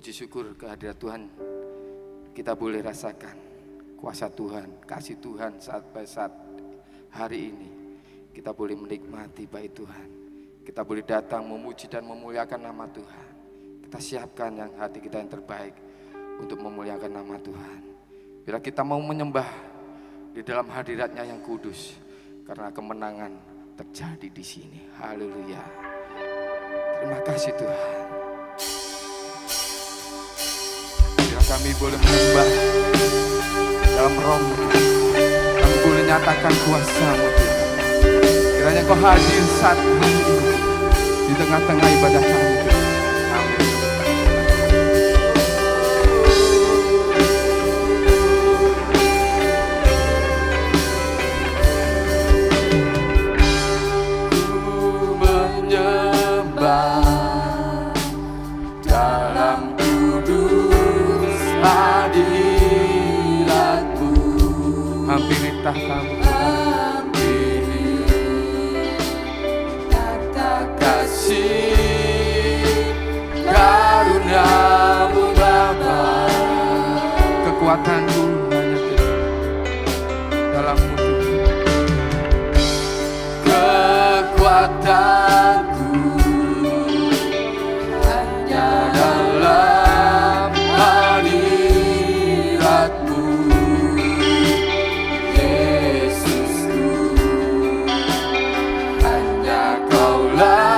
puji syukur kehadirat Tuhan, kita boleh rasakan kuasa Tuhan, kasih Tuhan saat by saat hari ini. Kita boleh menikmati baik Tuhan. Kita boleh datang memuji dan memuliakan nama Tuhan. Kita siapkan yang hati kita yang terbaik untuk memuliakan nama Tuhan. Bila kita mau menyembah di dalam hadiratnya yang kudus, karena kemenangan terjadi di sini. Haleluya. Terima kasih Tuhan. Bila kami boleh menyembah dalam roh-Mu, kami boleh nyatakan kuasa-Mu Tuhan. Kiranya Kau hadir saat hari ini di tengah-tengah ibadah kami Tuhan. Amin. Ku menyembah dalam kudus hadirat-Mu. Hampiri tahta-Mu Tuhan. Karunia-Mu Bapa, kekuatanku hanya dalam-Mu Tuhan. Kekuatanku hanya dalam hadirat-Mu, Yesusku. Hanya Kau-lah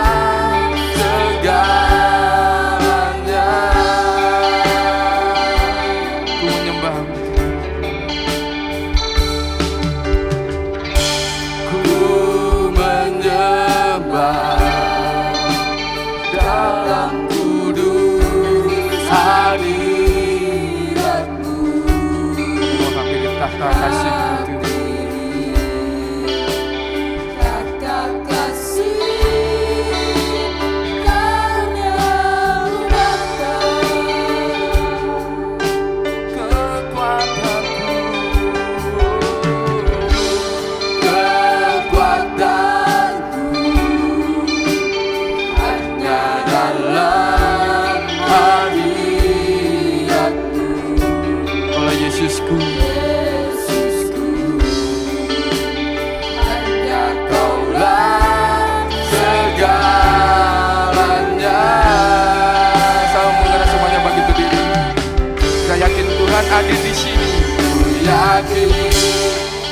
hadir di sini. Ku yakin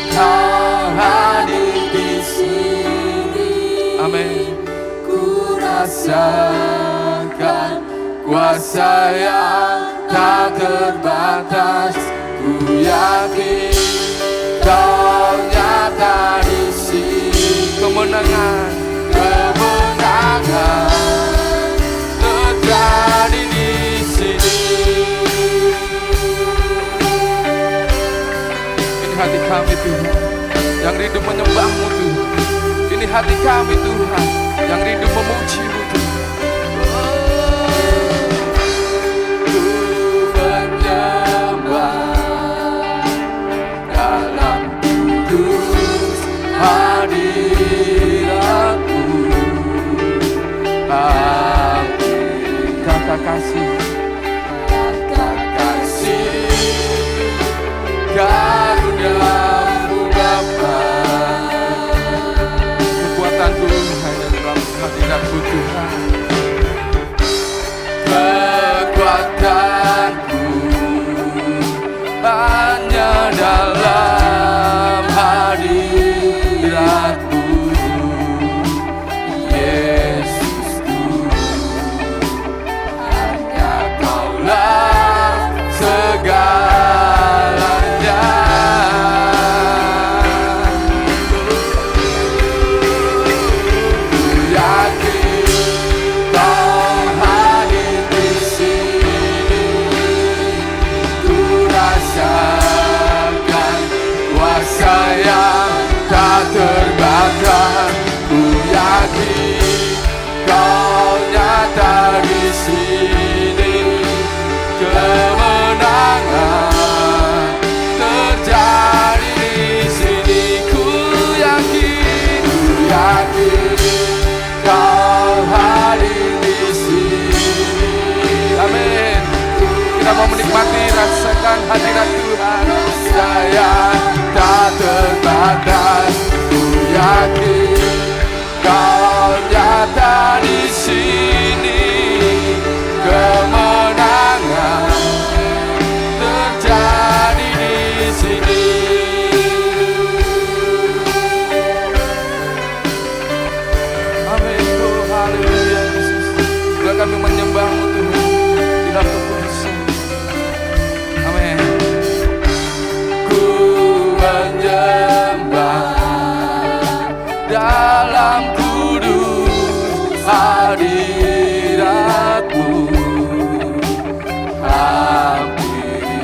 Kau hadir di sini. Amin. Ku rasakan kuasa yang tak terbatas. Ku yakin Kau nyata di sini. Kemenangan terjadi di sini. Hati kami Tuhan yang rindu menyembah-Mu Tuhan. Ini hati kami Tuhan yang rindu memuji-Mu Tuhan. Ku menyembah dalam kudus hadirat-Mu. Kata kasih, karunia-Mu Bapa, kekuatanku hanya dalam hadirat-Mu Tuhan. Kekuatanku hanya dalam hadirat-Mu, Yesusku. Hanya Kau-lah segalanya. hadirat-Mu hampiri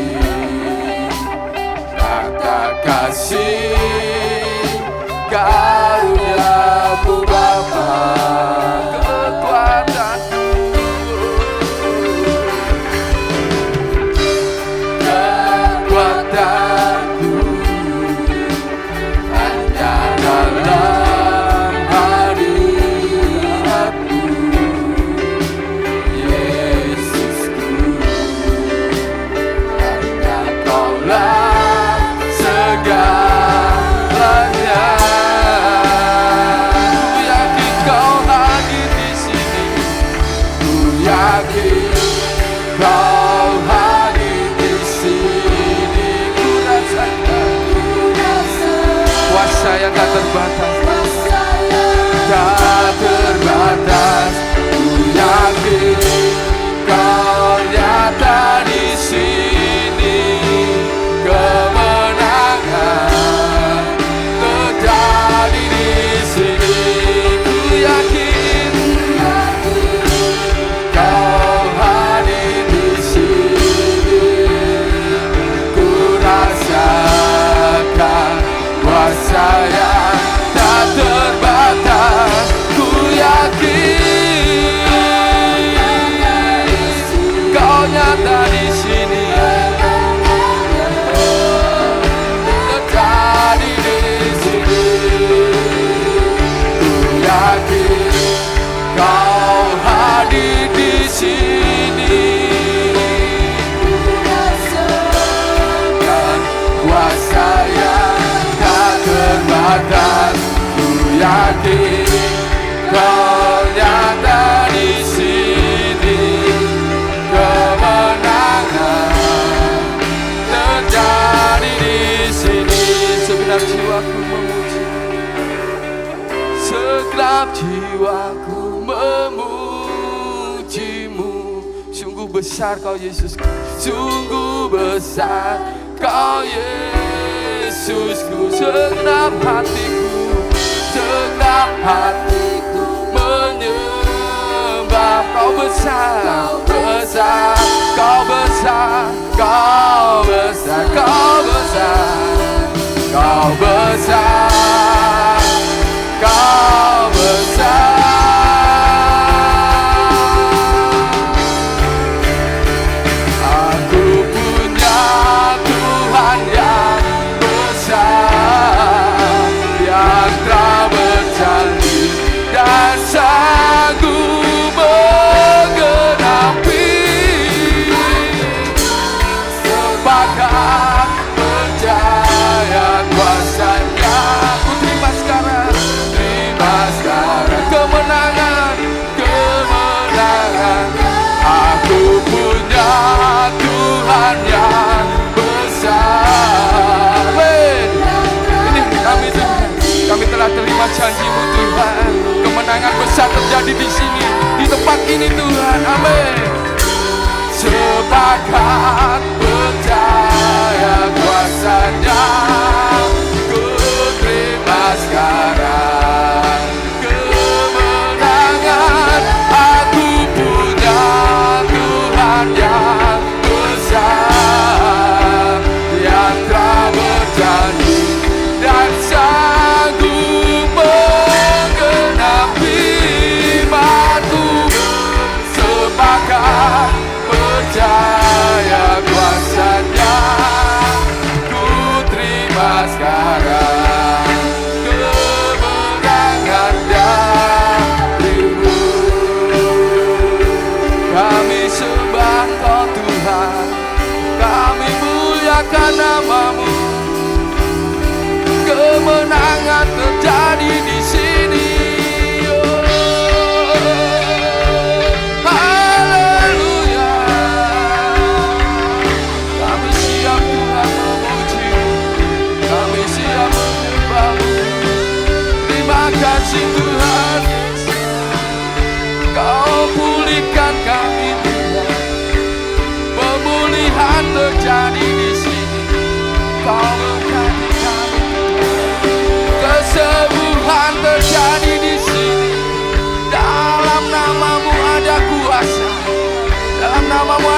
kata kasih karunia-Mu Bapa, kekuatan-Ku, kekuatan-Ku hanya dalam hadirat-Mu, Yesusku. Hanya Kaulah segalanya. Ku yakin Kau hadir di sini. Ku yakin Kau hadir di sini. Ku rasakan kuasa yang tak terbatas, tak terbatas. Ku yakin Kau nyata di sini. Kemenangan terjadi di sini. Ku yakin Kau hadir di sini. Ku rasakan kuasa yang tak terbatas. Ku yakin Kau nyata di sini. Terjadi di sini. Ku yakin Kau hadir di sini. Dan kuasa yang tak terbatas. Ku yakin Kau nyata di sini. Kemenangan terjadi di sini. Segenap jiwaku memuji, segenap jiwaku memuji-Mu. Sungguh besar Kau Yesusku, sungguh besar Kau Yesusku. Segenap hatiku menyembah. Kau besar, besar, Kau besar, Kau besar, Kau besar, Kau besar, Kau besar. Aku punya Tuhan yang besar, yang telah berjanji dan sanggup menggenapi. Sepakat percaya kuasa-Nya. Ku terima sekarang kemenangan, kemenangan. Aku punya Tuhan yang besar. Ini kami Tuhan, kami telah terima janji-Mu Tuhan. Kemenangan besar terjadi di sini, di tempat ini Tuhan. Amin. Sepakat percaya kuasa-Nya. Ku terima sekarang kemenangan. Aku punya Tuhan yang besar, yang telah berjanji dan sanggup menggenapi imanku. Sepakat percaya kuasa-Nya. Ku terima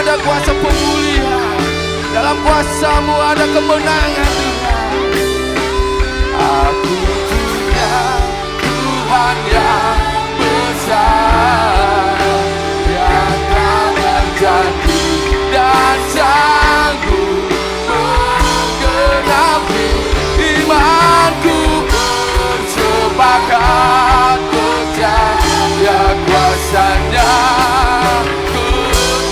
ada kuasa pemulihan, dalam kuasa-Mu ada kemenangan Tuhan. Aku punya Tuhan yang besar, yang tak berjanji dan sanggup menggenapi imanku, bersepakat percaya kuasanya. Ku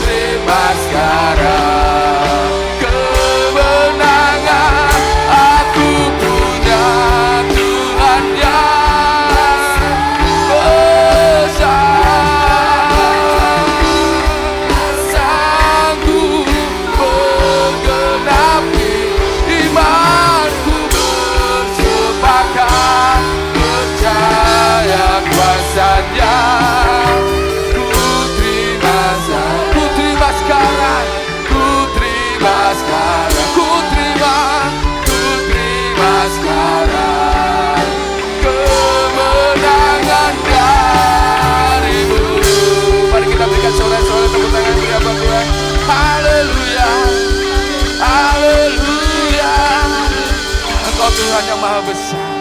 terima sekarang kemenangan. Aku punya Tuhan yang besar, sanggup menggenapi imanku, bersepakat percaya kuasanya. Ku terima sekarang, ku terima sekarang, ku terima sekarang kemenangan dari-Mu. Mari kita berikan sorak-sorai tepuk tangan beri apa Tuhan. Haleluya, haleluya. Engkau Tuhan yang maha besar.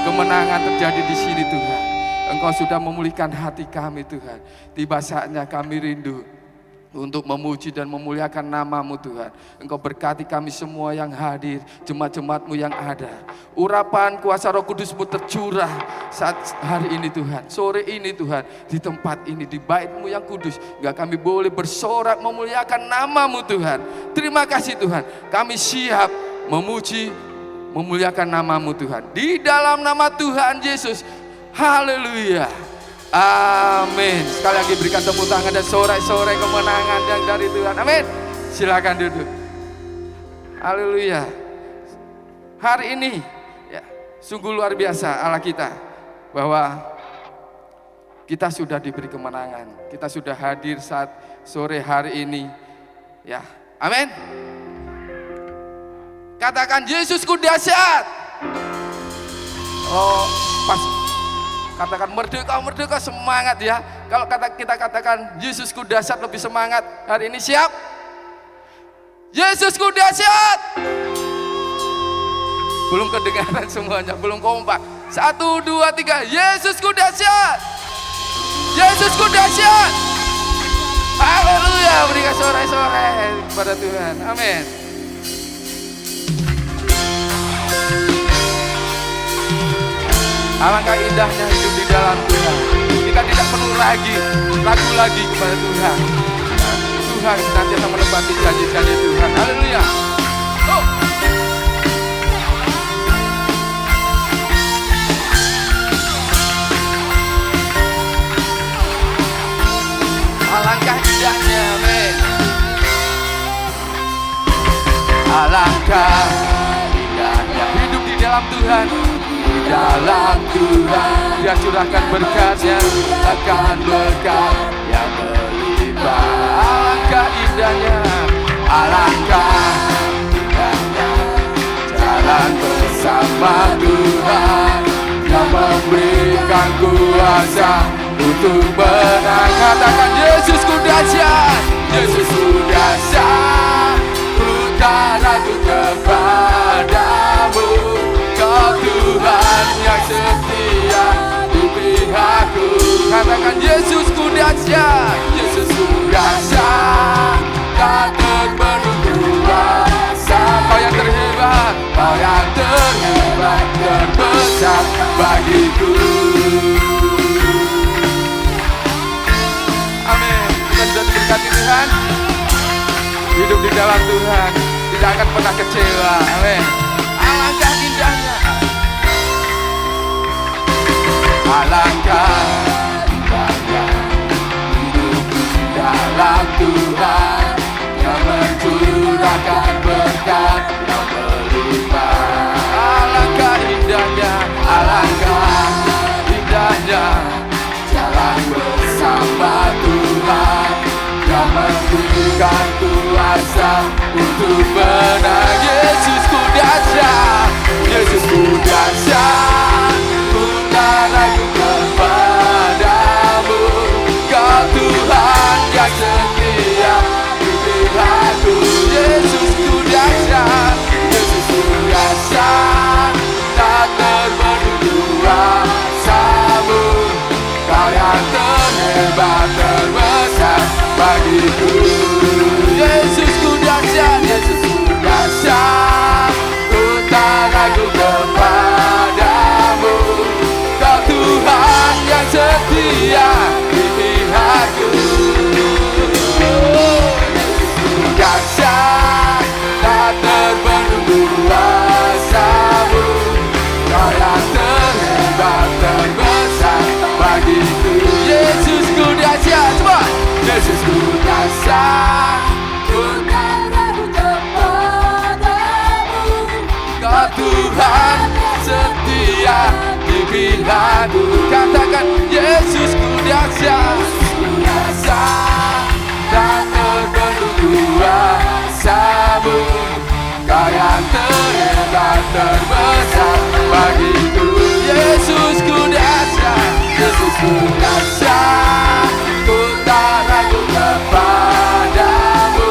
Kemenangan terjadi di sini Tuhan. Engkau sudah memulihkan hati kami Tuhan. Tiba saatnya kami rindu untuk memuji dan memuliakan nama-Mu Tuhan. Engkau berkati kami semua yang hadir, jemaat-jemaat-Mu yang ada. Urapan kuasa Roh Kudus-Mu tercurah saat hari ini Tuhan, sore ini Tuhan, di tempat ini, di bait-Mu yang kudus. Hingga kami boleh bersorak memuliakan nama-Mu Tuhan. Terima kasih Tuhan, kami siap memuji, memuliakan nama-Mu Tuhan. Di dalam nama Tuhan Yesus, haleluya. Amin. Sekali lagi berikan tepuk tangan dan sorai-sorai kemenangan yang dari Tuhan. Amin. Silakan duduk. Haleluya. Hari ini ya, sungguh luar biasa Allah kita, bahwa kita sudah diberi kemenangan. Kita sudah hadir saat sore hari ini. Ya. Amin. Katakan Yesusku dahsyat. Oh, pas katakan merdeka, merdeka, semangat ya. Kalau kita katakan Yesusku dahsyat, lebih semangat. Hari ini siap? Yesusku dahsyat. Belum kedengaran semuanya, belum kompak. 1, 2, 3. Yesusku dahsyat. Yesusku dahsyat. Haleluya, berikan sorai-sorai kepada Tuhan. Amin. Alangkah indahnya hidup di dalam Tuhan. Kita tidak perlu ragu lagi kepada Tuhan. Tuhan senantiasa menepati janji-janji Tuhan. Haleluya. Oh. Alangkah indahnya, amin. Alangkah indahnya hidup di dalam Tuhan. Dalam Tuhan Dia curahkan berkat-Nya, akan berkat yang melimpah. Alangkah indahnya, alangkah indahnya jalan bersama Tuhan yang memberikan kuasa untuk menang. Katakan Yesusku dahsyat, Yesusku dahsyat. Ku tak ragu kepadamu, Kau Tuhan yang setia di pihakku. Katakan Yesusku dahsyat, Yesusku dahsyat. Tak terpenuh kuasa. Kau yang terhebat, Kau yang terhebat, terbesar bagiku. Amin. Kita sudah diberkati Tuhan. Hidup di dalam Tuhan tidak akan pernah kecewa. Amin. Alangkah indahnya, alangkah indahnya hidup di dalam Tuhan yang mencurahkan berkat yang melimpah. Alangkah indahnya, alangkah indahnya jalan bersama Tuhan yang memberikan kuasa untuk menang. Yesusku dahsyat, Yesusku dahsyat. Ku tak ragu kepadamu, Kau Tuhan yang setia di lagu. Katakan Yesusku dahsyat, tak terbendung kuasa-Mu. Kau yang terhebat terbesar bagiku. Yesusku dahsyat, Yesusku dahsyat, ku tak ragu kepadamu.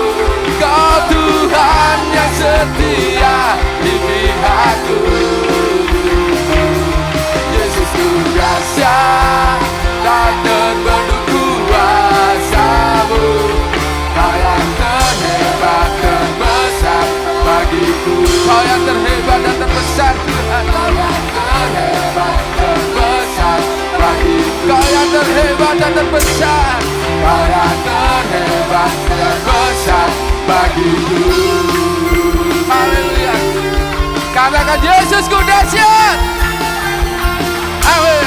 Kau Tuhan yang setia di pihakku. Yesusku dahsyat, tak terbendung kuasa-Mu. Kau yang terhebat terbesar bagiku. Kau yang terhebat dan terbesar Tuhan. Kau yang terhebat terbesar bagiku. Kau yang terhebat dan terbesar. Kau yang terhebat terbesar bagiku. Haleluya. Katakan Yesusku dahsyat. Amin.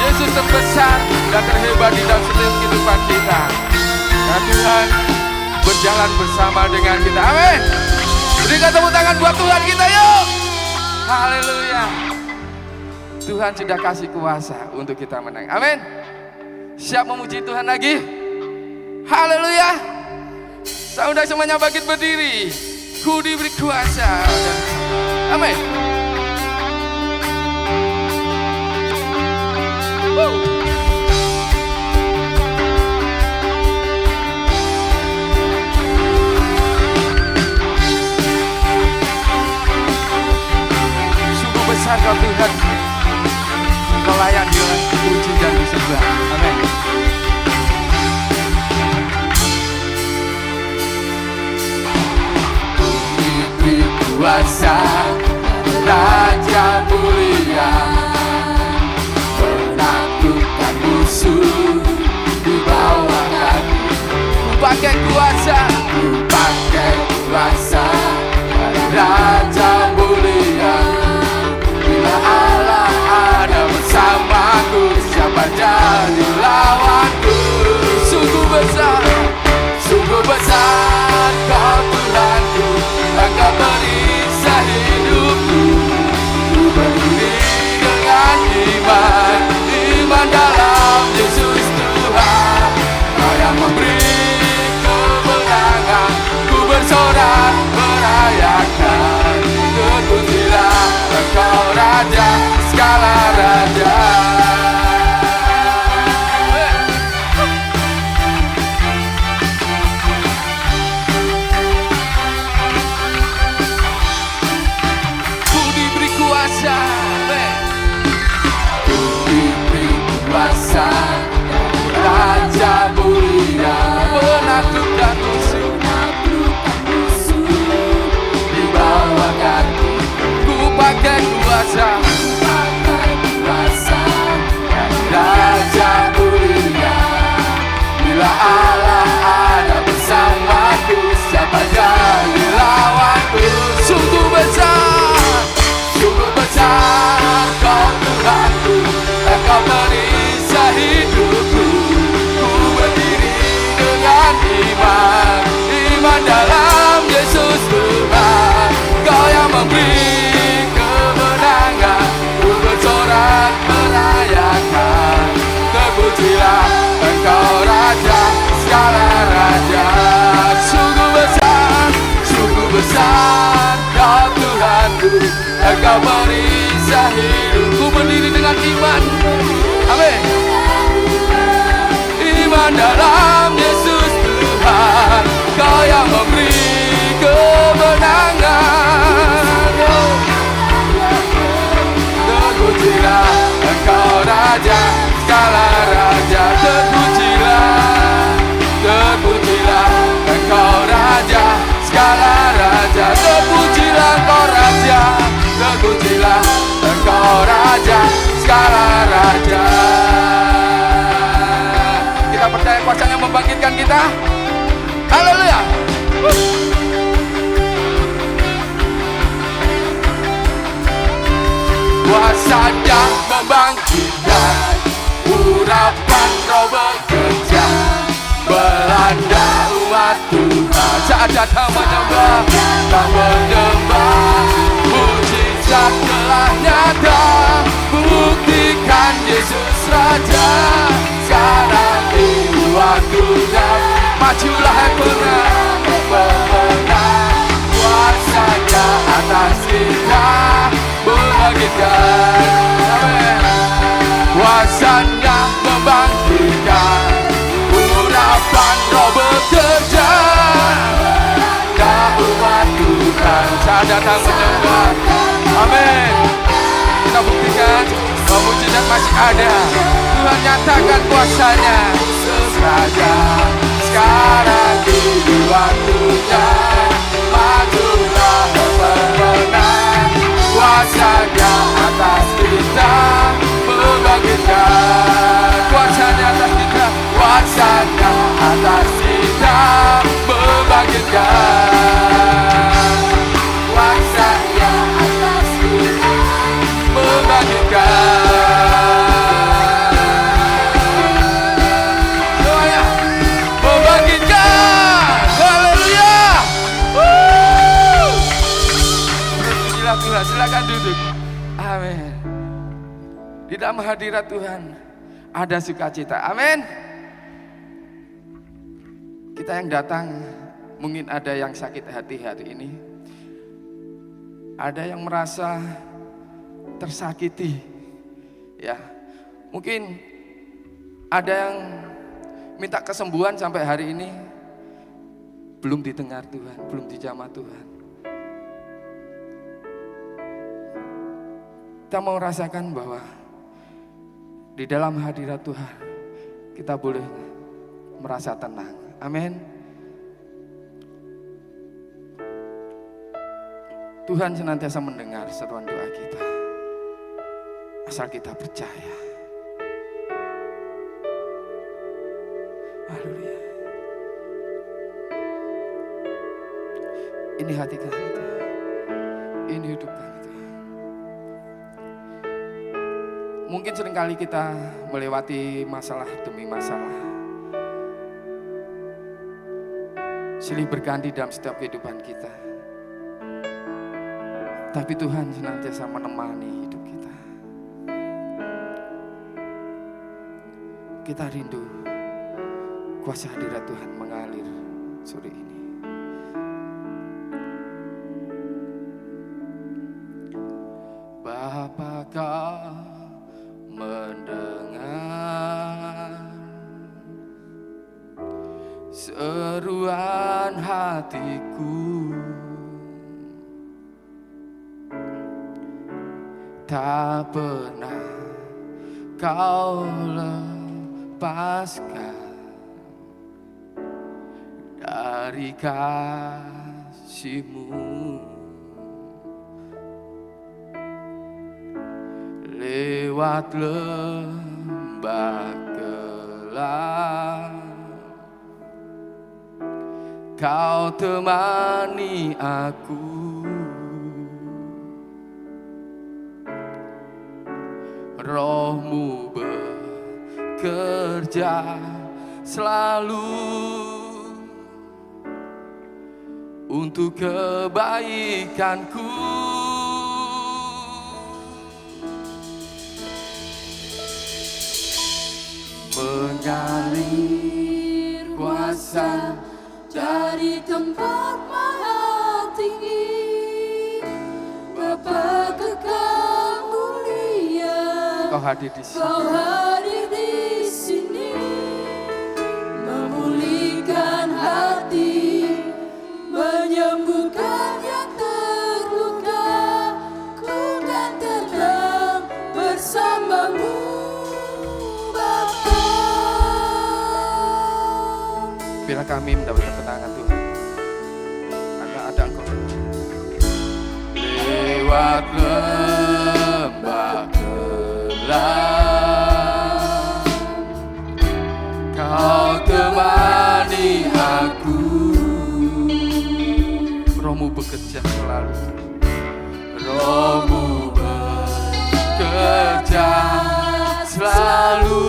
Yesus terbesar dan terhebat di dalam setiap kehidupan kita. Dan Tuhan berjalan bersama dengan kita. Amin. Berikan tepuk tangan buat Tuhan kita yuk. Haleluya. Tuhan sudah kasih kuasa untuk kita menang. Amin. Siap memuji Tuhan lagi? Haleluya. Saya undang semuanya bangkit berdiri. Ku diberi kuasa. Amin. Sungguh besar kau Tuhan. Kau layak dipuji dan disembah. Amin. Diberi kuasa Raja mulia, menaklukkan musuh di bawah kaki. Ku pakai kuasa, ku pakai kuasa Raja mulia. Bila Allah ada bersamaku, siapa jadi lawanku? Sungguh besar kau Tuhanku. Engkau periksa hidupku. Ku berdiri dengan iman dalam Yesus Tuhan. Kau yang memberi kemenangan. Ku bersorak merayakan. Terpujilah Engkau Raja segala raja. Ku diberi kuasa, ku diberi kuasa Raja mulia, menaklukkan musuh di bawah kaki. Ku pakai kuasa Raja mulia. Bila Allah ada bersamaku, siapa jadi lawanku? Sungguh besar kau Tuhanku. Engkau periksa hidupku. Ku berdiri dengan iman dalam Yesus Tuhan. Kau yang memberi kemenangan. Ku bersorak merayakan. Terpujilah Engkau Raja segala raja. Sungguh besar kau Tuhanku. Engkau periksa hidupku. Berdiri dengan iman. Amin. Iman dalam Yesus Tuhan. Kau yang memberi kemenangan. Terpujilah Engkau Raja segala raja. Terpujilah Engkau Raja segala raja. Terpujilah Engkau Raja. Terpujilah Engkau Raja segala raja. Kita percaya kuasa yang membangkitkan kita. Haleluya. Kuasanya membangkitkan, urapan Roh bekerja, melanda umat Tuhan. Saat datang menyembah, mujizat telah nyata, bukti bangkitkan Yesus Raja. Sekarang ini waktunya, majulah pemenang, kuasanya atas kita membangkitkan. Amin. Kuasanya membangkitkan, urapan Roh bekerja. Umat Tuhan, saat datang menyembah. Amin. Kita buktikan bahwa mujizat masih ada. Tuhan nyatakan kuasanya. Raja, sekarang ini waktunya, majulah pemenang, kuasanya atas kita membangkitkan. Kuasanya atas kita, kuasanya atas kita membangkitkan. Kuasanya atas kita membangkitkan. Doanya membangkitkan. Haleluya. Pujilah Tuhan, silakan duduk. Amin. Di dalam hadirat Tuhan ada sukacita. Amin. Kita yang datang, mungkin ada yang sakit hati hari ini, ada yang merasa tersakiti, ya. Mungkin ada yang minta kesembuhan sampai hari ini belum didengar Tuhan, belum dijamah Tuhan. Kita mau rasakan bahwa di dalam hadirat Tuhan kita boleh merasa tenang. Amin. Tuhan senantiasa mendengar seruan doa kita, asal kita percaya. Haleluya. Ini hati kami Tuhan, ini hidup kami Tuhan. Mungkin seringkali kita melewati masalah demi masalah, silih berganti dalam setiap kehidupan kita. Tapi Tuhan senantiasa menemani hidup kita. Kita rindu kuasa hadirat Tuhan mengalir sore ini. Bapa, Kau mendengar seruan hatiku, tak pernah Kau lepaskan dari kasih-Mu. Lewat lembah gelap Kau temani aku, Roh-Mu bekerja selalu untuk kebaikanku. Mengalir kuasa dari tempat maha tinggi, Bapa kekal mulia. Kau hadir di sini. Kau hadir di sini, memulihkan hati, menyembuhkan yang terluka. Ku kan tenang bersama-Mu, Bapa. Biarlah kami mendapat ketenangan Tuhan, karena ada Engkau. Lewat lembah gelap Kau temani aku, Roh-Mu bekerja selalu, Roh-Mu bekerja selalu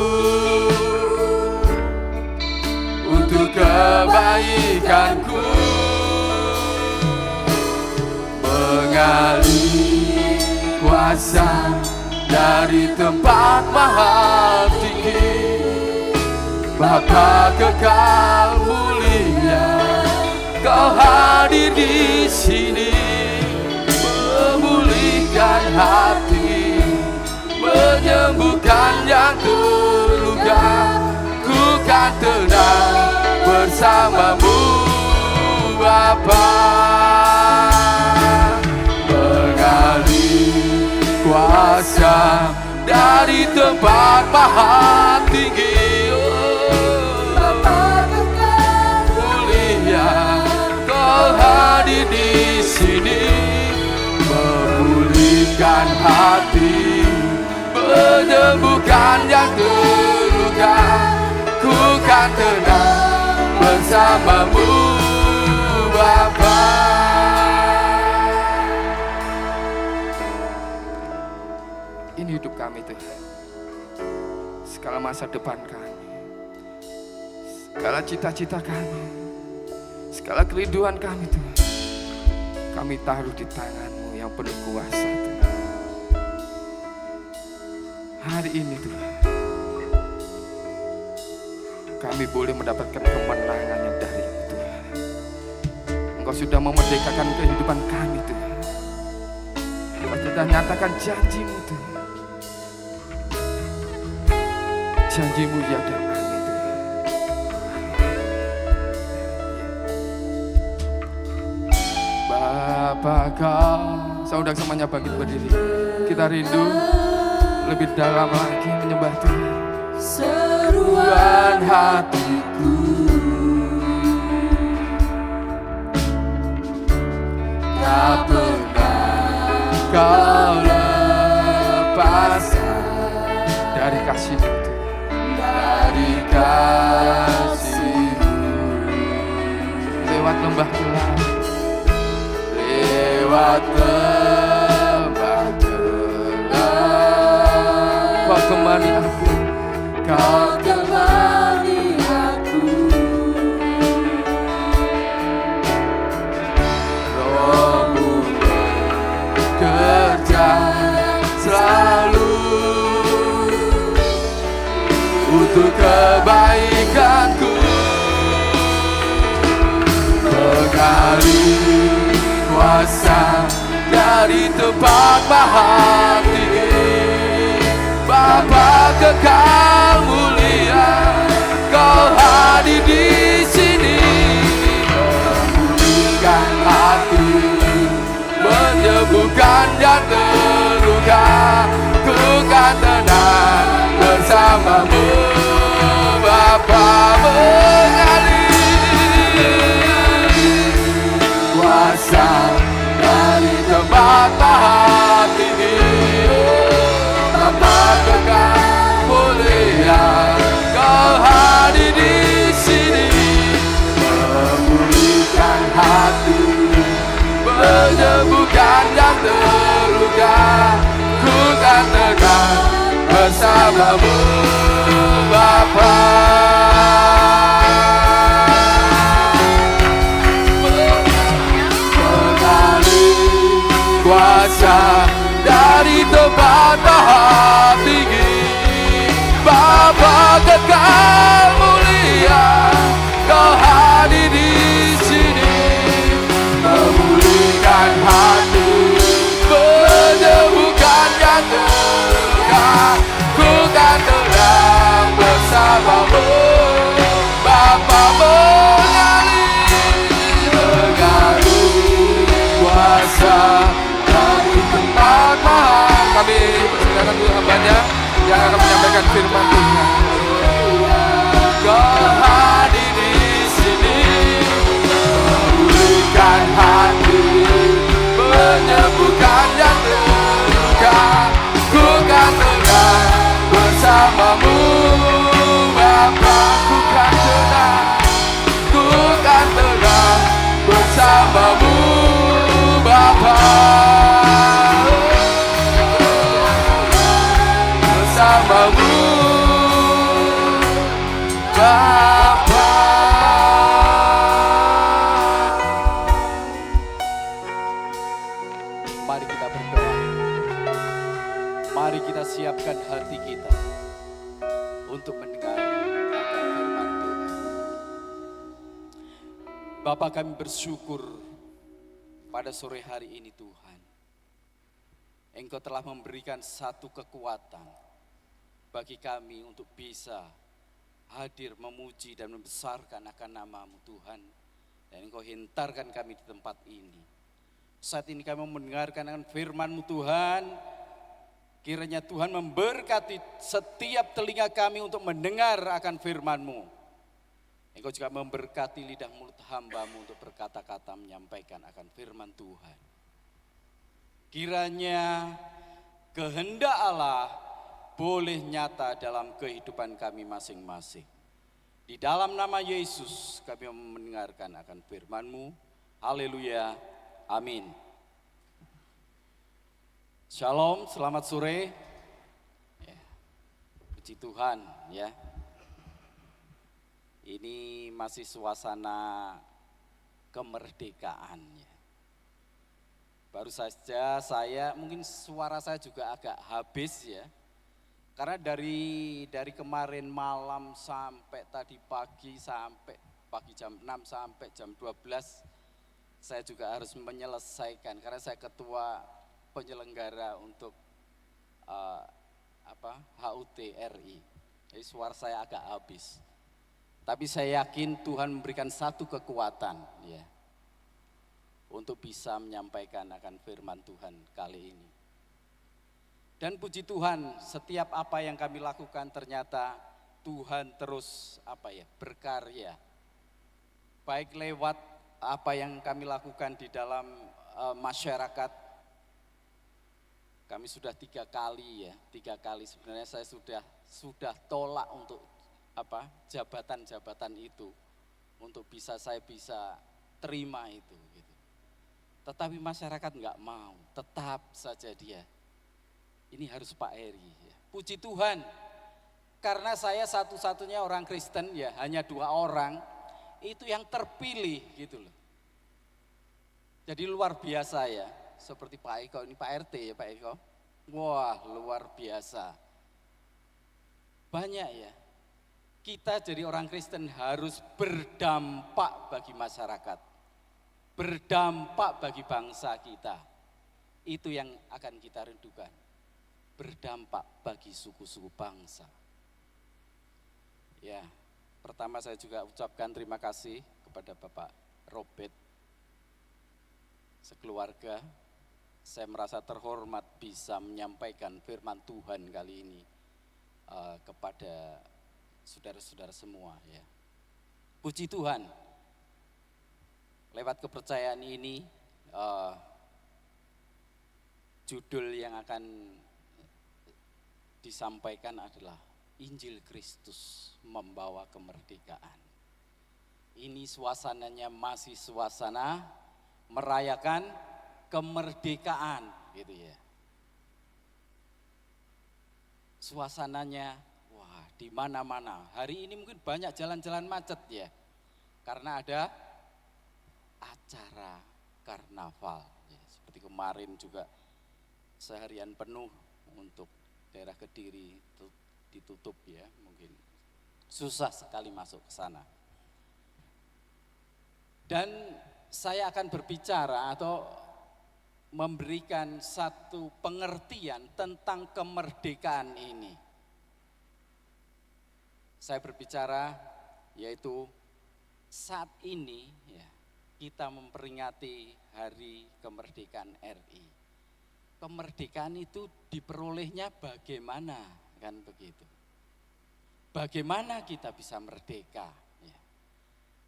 untuk kebaikanku. Mengalir kuasa dari tempat maha tinggi, Bapa kekal mulia, Kau hadir di sini, memulihkan hati, menyembuhkan yang terluka. Ku kan tenang bersamamu, Bapa. Mengalir kuasa dari tempat maha tinggi, Bapa kekal mulia, Kau hadir di sini, memulihkan hati, menyembuhkan yang terluka. Ku kan tenang bersamamu, Bapa. Ini hidup kami Tuhan, segala masa depan kami, segala cita-cita kami, segala kerinduan kami Tuhan, kami taruh di tangan-Mu yang penuh kuasa Tuhan. Hari ini Tuhan, kami boleh mendapatkan kemenangan yang dari-Mu Tuhan. Engkau sudah memerdekakan kehidupan kami Tuhan. Engkau sudah nyatakan janji-Mu Tuhan. Janji-Mu ya dan amin Tuhan. Bapa Kau, saudara semuanya bangkit berdiri. Kita rindu lebih dalam lagi menyembah Tuhan. Seruan hatiku, tak pernah Kau lepaskan dari kasih-Mu, dari kasih-Mu. Lewat lembah gelap, lewat lembah gelap, Kau temani aku, Kau temani aku. Roh-Mu bekerja selalu untuk kebaikanku. Mengalir kuasa dari tempat maha tinggi, Bapa kekal mulia, Kau hadir di sini, memulihkan hati, menyembuhkan yang terluka. Ku kan tenang bersamamu, Bapa. Mengalir kuasa dari tempat maha tinggi, Bapa kekal mulia, Kau hadir di sini, memulihkan hati, menyembuhkan yang terluka. Ku kan tenang bersamamu, Bapa. Mengalir kuasa dari tempat maha tinggi, Bapa kekal mulia, Kau hadir di sini, memulihkan hati, menyembuhkan yang terluka. Ku kan Bapa, kami bersyukur pada sore hari ini Tuhan. Engkau telah memberikan satu kekuatan bagi kami untuk bisa hadir memuji dan membesarkan akan nama-Mu Tuhan. Dan Engkau hentarkan kami di tempat ini. Saat ini kami mendengarkan akan firman-Mu Tuhan. Kiranya Tuhan memberkati setiap telinga kami untuk mendengar akan firman-Mu. Engkau juga memberkati lidah mulut hamba-Mu untuk berkata-kata menyampaikan akan firman Tuhan. Kiranya kehendak Allah boleh nyata dalam kehidupan kami masing-masing. Di dalam nama Yesus kami mendengarkan akan firman-Mu. Haleluya, amin. Shalom, selamat sore. Ya, puji Tuhan ya. Ini masih suasana kemerdekaan ya. Baru saja mungkin suara saya juga agak habis ya. Karena dari kemarin malam sampai tadi pagi jam 6 sampai jam 12 saya juga harus menyelesaikan karena saya ketua penyelenggara untuk HUT RI. Jadi suara saya agak habis. Tapi saya yakin Tuhan memberikan satu kekuatan ya untuk bisa menyampaikan akan firman Tuhan kali ini. Dan puji Tuhan, setiap apa yang kami lakukan ternyata Tuhan terus berkarya. Baik lewat apa yang kami lakukan di dalam masyarakat. Kami sudah 3 kali sebenarnya saya sudah tolak untuk jabatan-jabatan itu untuk saya bisa terima itu gitu. Tetapi masyarakat nggak mau, tetap saja dia ini harus Pak Heri ya. Puji Tuhan, karena saya satu-satunya orang Kristen ya, hanya 2 orang itu yang terpilih gitu loh. Jadi luar biasa ya, seperti Pak Eko, ini Pak RT ya Pak Eko. Wah luar biasa, banyak ya. Kita jadi orang Kristen harus berdampak bagi masyarakat, berdampak bagi bangsa kita. Itu yang akan kita rindukan, berdampak bagi suku-suku bangsa. Ya, pertama saya juga ucapkan terima kasih kepada Bapak Robert sekeluarga. Saya merasa terhormat bisa menyampaikan firman Tuhan kali ini kepada saudara-saudara semua ya. Puji Tuhan, lewat kepercayaan ini judul yang akan disampaikan adalah Injil Kristus membawa kemerdekaan. Ini suasananya masih suasana merayakan kemerdekaan gitu ya. Suasananya di mana-mana. Hari ini mungkin banyak jalan-jalan macet ya. Karena ada acara karnaval. Ya, seperti kemarin juga seharian penuh untuk daerah Kediri ditutup ya, mungkin susah sekali masuk ke sana. Dan saya akan berbicara atau memberikan satu pengertian tentang kemerdekaan ini. Saya berbicara yaitu saat ini ya, kita memperingati hari kemerdekaan RI. Kemerdekaan itu diperolehnya bagaimana, kan begitu. Bagaimana kita bisa merdeka ya.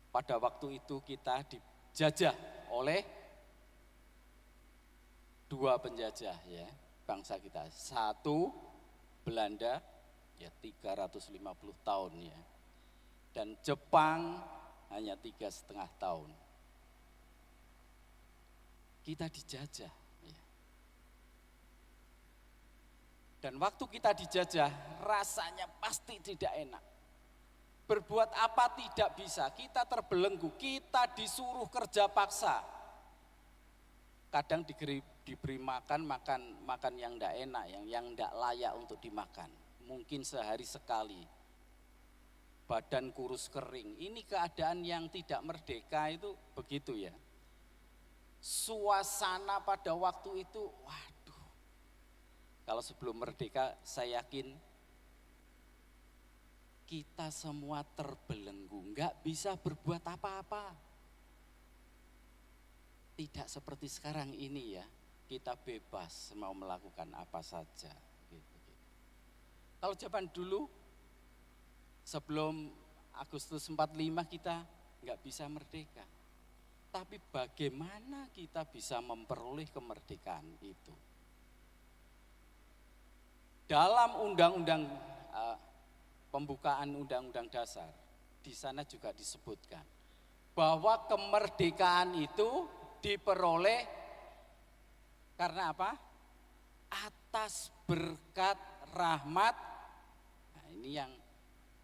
Pada waktu itu kita dijajah oleh 2 penjajah ya, bangsa kita. 1 Belanda ya 350 tahun ya. Dan Jepang hanya 3,5 tahun. Kita dijajah ya. Dan waktu kita dijajah rasanya pasti tidak enak. Berbuat apa tidak bisa, kita terbelenggu, kita disuruh kerja paksa. Kadang diberi makan yang tidak enak, yang tidak layak untuk dimakan. Mungkin sehari sekali. badan kurus kering. Ini keadaan yang tidak merdeka itu begitu ya. Suasana pada waktu itu, waduh. Kalau sebelum merdeka saya yakin kita semua terbelenggu, nggak bisa berbuat apa-apa. Tidak seperti sekarang ini ya, kita bebas mau melakukan apa saja. Gitu. Kalau zaman dulu, sebelum Agustus 45 kita nggak bisa merdeka. Tapi bagaimana kita bisa memperoleh kemerdekaan itu? Dalam undang-undang pembukaan undang-undang dasar, di sana juga disebutkan bahwa kemerdekaan itu diperoleh karena apa? Atas berkat rahmat. Nah, ini yang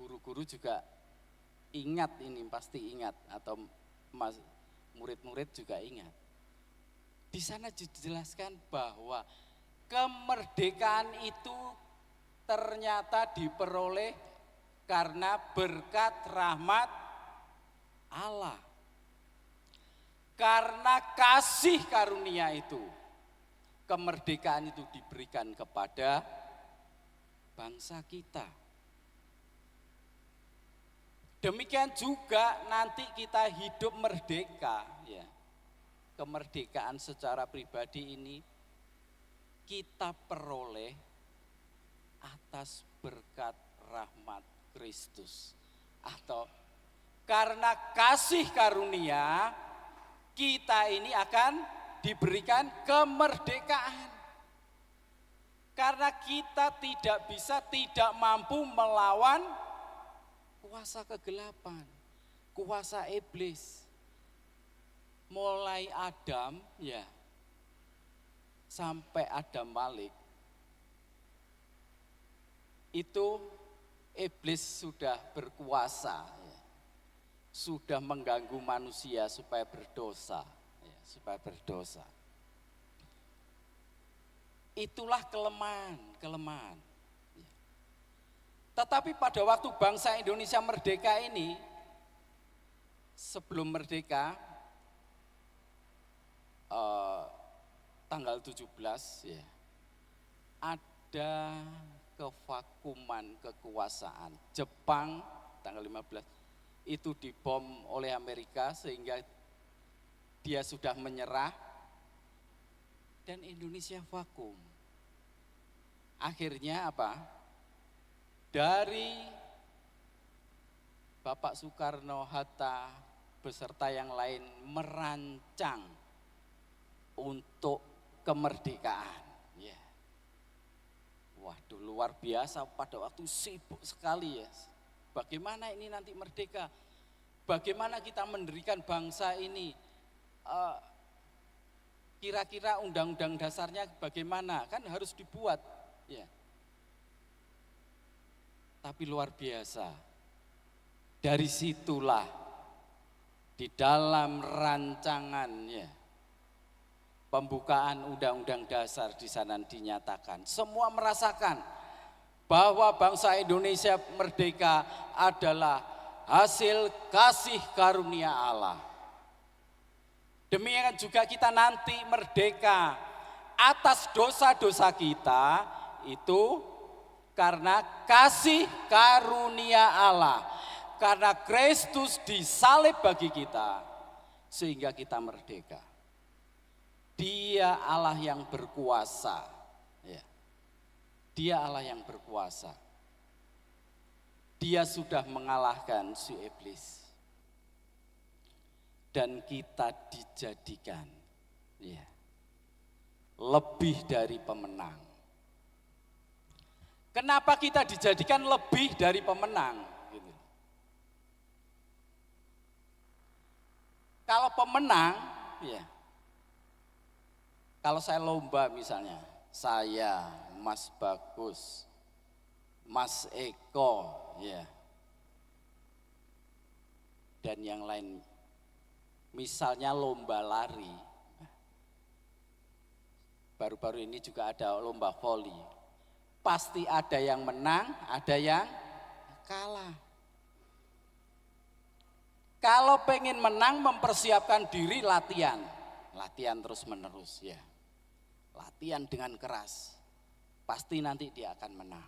guru-guru juga ingat, ini pasti ingat, atau murid-murid juga ingat. Di sana dijelaskan bahwa kemerdekaan itu ternyata diperoleh karena berkat rahmat Allah. Karena kasih karunia itu, kemerdekaan itu diberikan kepada bangsa kita. Demikian juga nanti kita hidup merdeka, ya. Kemerdekaan secara pribadi ini kita peroleh atas berkat rahmat Kristus, atau karena kasih karunia kita ini akan diberikan kemerdekaan. Karena kita tidak mampu melawan kuasa kegelapan, kuasa iblis. Mulai Adam ya sampai Adam balik, itu iblis sudah berkuasa, ya. Sudah mengganggu manusia supaya berdosa, ya, supaya berdosa. Itulah kelemahan. Ya. Tetapi pada waktu bangsa Indonesia merdeka ini, sebelum merdeka, tanggal 17 ya, ada kevakuman kekuasaan. Jepang tanggal 15 itu dibom oleh Amerika sehingga dia sudah menyerah dan Indonesia vakum. Akhirnya apa? Dari Bapak Soekarno Hatta beserta yang lain merancang untuk kemerdekaan. Ya. Waduh, luar biasa, pada waktu sibuk sekali ya. Bagaimana ini nanti merdeka? Bagaimana kita mendirikan bangsa ini? Kira-kira undang-undang dasarnya bagaimana? Kan harus dibuat. Ya. Tapi luar biasa. Dari situlah di dalam rancangannya pembukaan undang-undang dasar di sana dinyatakan, semua merasakan bahwa bangsa Indonesia merdeka adalah hasil kasih karunia Allah. Demikian juga kita nanti merdeka atas dosa-dosa kita itu karena kasih karunia Allah. Karena Kristus disalib bagi kita sehingga kita merdeka. Dia Allah yang berkuasa, ya. Dia Allah yang berkuasa. Dia sudah mengalahkan si iblis. Dan kita dijadikan, ya, lebih dari pemenang. Kenapa kita dijadikan lebih dari pemenang? Gitu. Kalau pemenang, ya. Kalau saya lomba misalnya, saya, Mas Bagus, Mas Eko, ya, dan yang lain, misalnya lomba lari, baru-baru ini juga ada lomba voli, pasti ada yang menang, ada yang kalah. Kalau pengen menang mempersiapkan diri latihan. Latihan terus menerus ya. Latihan dengan keras. Pasti nanti dia akan menang.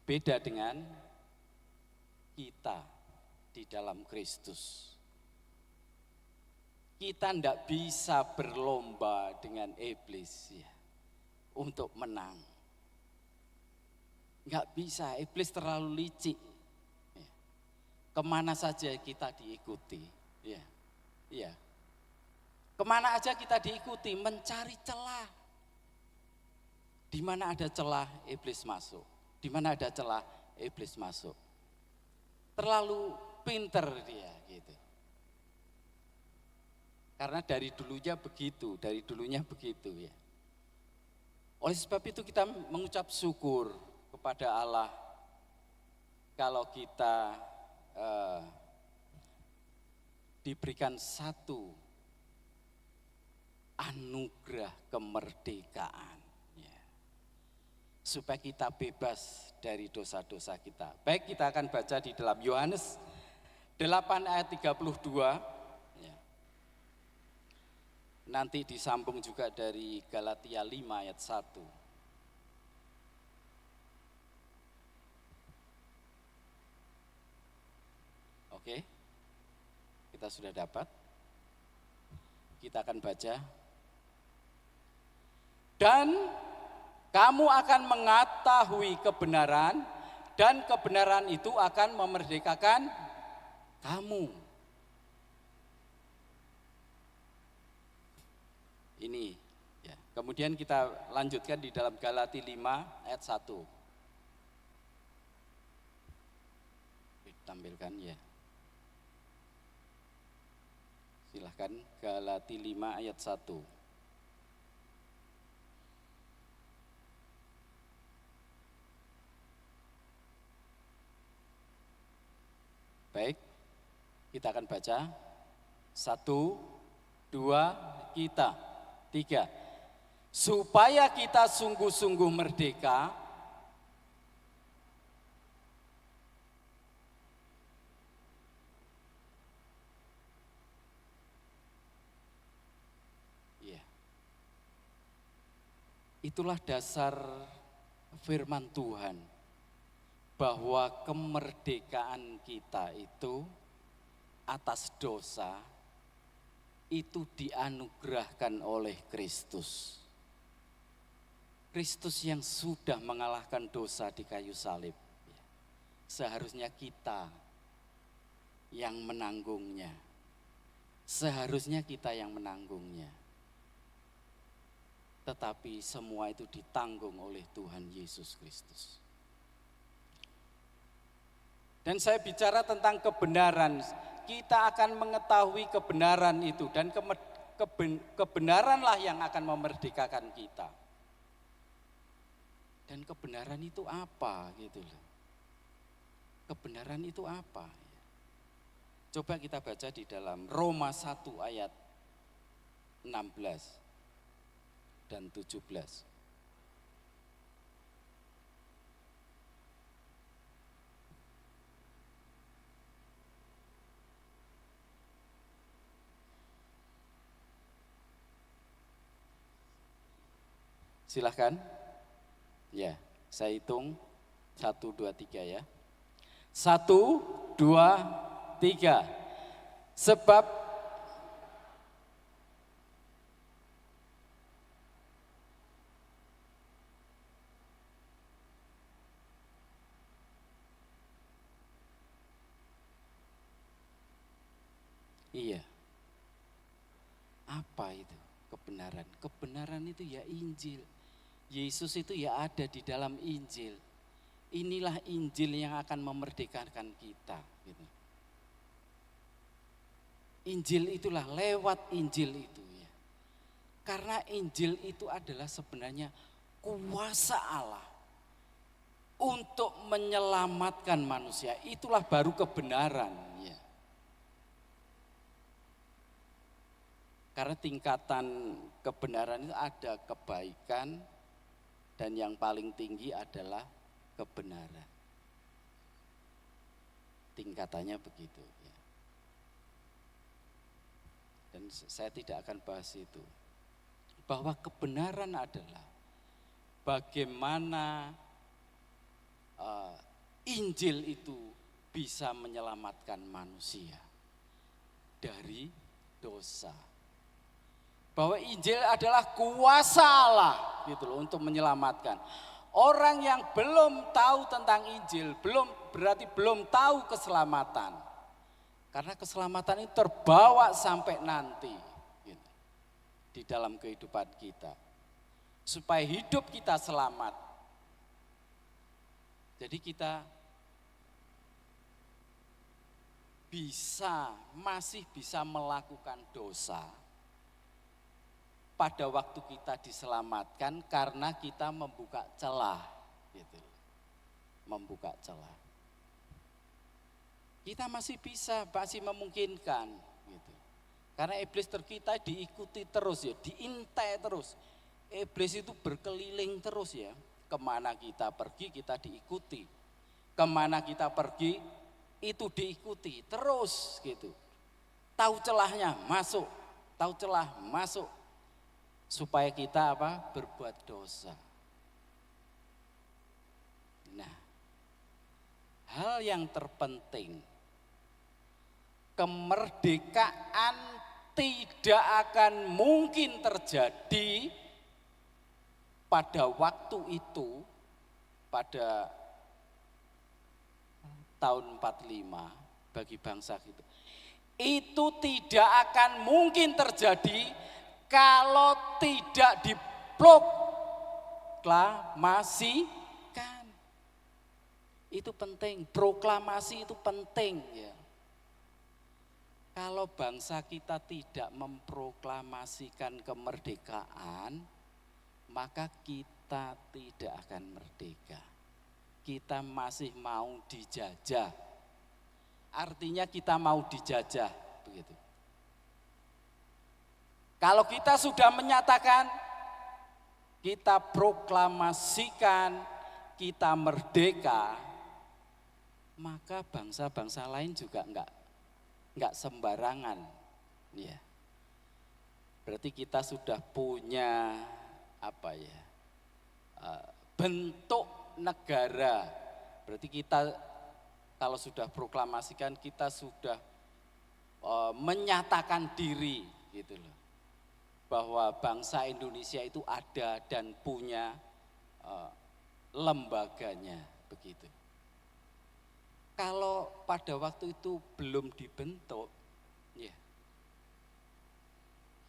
Beda dengan kita di dalam Kristus. Kita tidak bisa berlomba dengan iblis ya, untuk menang. Enggak bisa, iblis terlalu licik. Ya. Kemana saja kita diikuti. Ya. Ya. Kemana aja kita diikuti, mencari celah. Di mana ada celah, iblis masuk. Di mana ada celah, iblis masuk. Terlalu pinter dia gitu. Karena dari dulunya begitu ya. Oleh sebab itu kita mengucap syukur kepada Allah kalau kita diberikan satu anugerah kemerdekaan. Supaya kita bebas dari dosa-dosa kita. Baik, kita akan baca di dalam Yohanes 8 ayat 32. Ya. Nanti disambung juga dari Galatia 5 ayat 1. Oke, kita sudah dapat. Kita akan baca. Dan kamu akan mengetahui kebenaran, dan kebenaran itu akan memerdekakan kamu. Ini, ya. Kemudian kita lanjutkan di dalam Galatia 5 ayat 1. Ditampilkan ya. Silahkan Galatia 5 ayat 1. Baik, kita akan baca. 1, 2, kita. 3. Supaya kita sungguh-sungguh merdeka. Iya. Itulah dasar firman Tuhan. Bahwa kemerdekaan kita itu atas dosa itu dianugerahkan oleh Kristus. Kristus yang sudah mengalahkan dosa di kayu salib. Seharusnya kita yang menanggungnya. Seharusnya kita yang menanggungnya. Tetapi semua itu ditanggung oleh Tuhan Yesus Kristus. Dan saya bicara tentang kebenaran, kita akan mengetahui kebenaran itu dan kebenaranlah yang akan memerdekakan kita. Dan kebenaran itu apa gitu loh. Kebenaran itu apa? Coba kita baca di dalam Roma 1 ayat 16 dan 17. Silahkan. Ya, saya hitung 1, 2, 3 ya. 1, 2, 3. Sebab iya. Apa itu kebenaran? Kebenaran itu ya Injil. Yesus itu ya ada di dalam Injil. Inilah Injil yang akan memerdekakan kita. Gitu. Injil itulah, lewat Injil itu ya. Karena Injil itu adalah sebenarnya kuasa Allah untuk menyelamatkan manusia. Itulah baru kebenaran ya. Karena tingkatan kebenaran itu ada kebaikan dan yang paling tinggi adalah kebenaran. tingkatannya begitu. Ya. Dan saya tidak akan bahas itu. Bahwa kebenaran adalah bagaimana Injil itu bisa menyelamatkan manusia dari dosa. Bahwa Injil adalah kuasa Allah gitu loh untuk menyelamatkan. Orang yang belum tahu tentang Injil berarti belum tahu keselamatan. Karena keselamatan itu terbawa sampai nanti gitu, di dalam kehidupan kita. Supaya hidup kita selamat. Jadi kita masih bisa melakukan dosa pada waktu kita diselamatkan karena kita membuka celah gitu. Membuka celah. Kita masih memungkinkan gitu. Karena iblis kita diikuti terus ya, diintai terus. Iblis itu berkeliling terus ya. Kemana kita pergi kita diikuti. Kemana kita pergi itu diikuti terus gitu. Tahu celahnya masuk, tahu celah masuk. Supaya kita berbuat dosa. Nah, hal yang terpenting, kemerdekaan tidak akan mungkin terjadi pada waktu itu, pada tahun 45 bagi bangsa kita. Itu tidak akan mungkin terjadi kalau tidak diproklamasikan. Itu penting, proklamasi itu penting ya. Kalau bangsa kita tidak memproklamasikan kemerdekaan, maka kita tidak akan merdeka. Kita masih mau dijajah. Artinya kita mau dijajah, begitu. Kalau kita sudah menyatakan, kita proklamasikan, kita merdeka, maka bangsa-bangsa lain juga enggak sembarangan. Ya. Berarti kita sudah punya bentuk negara. Berarti kita kalau sudah proklamasikan, kita sudah menyatakan diri gitu loh. Bahwa bangsa Indonesia itu ada dan punya lembaganya begitu. Kalau pada waktu itu belum dibentuk, ya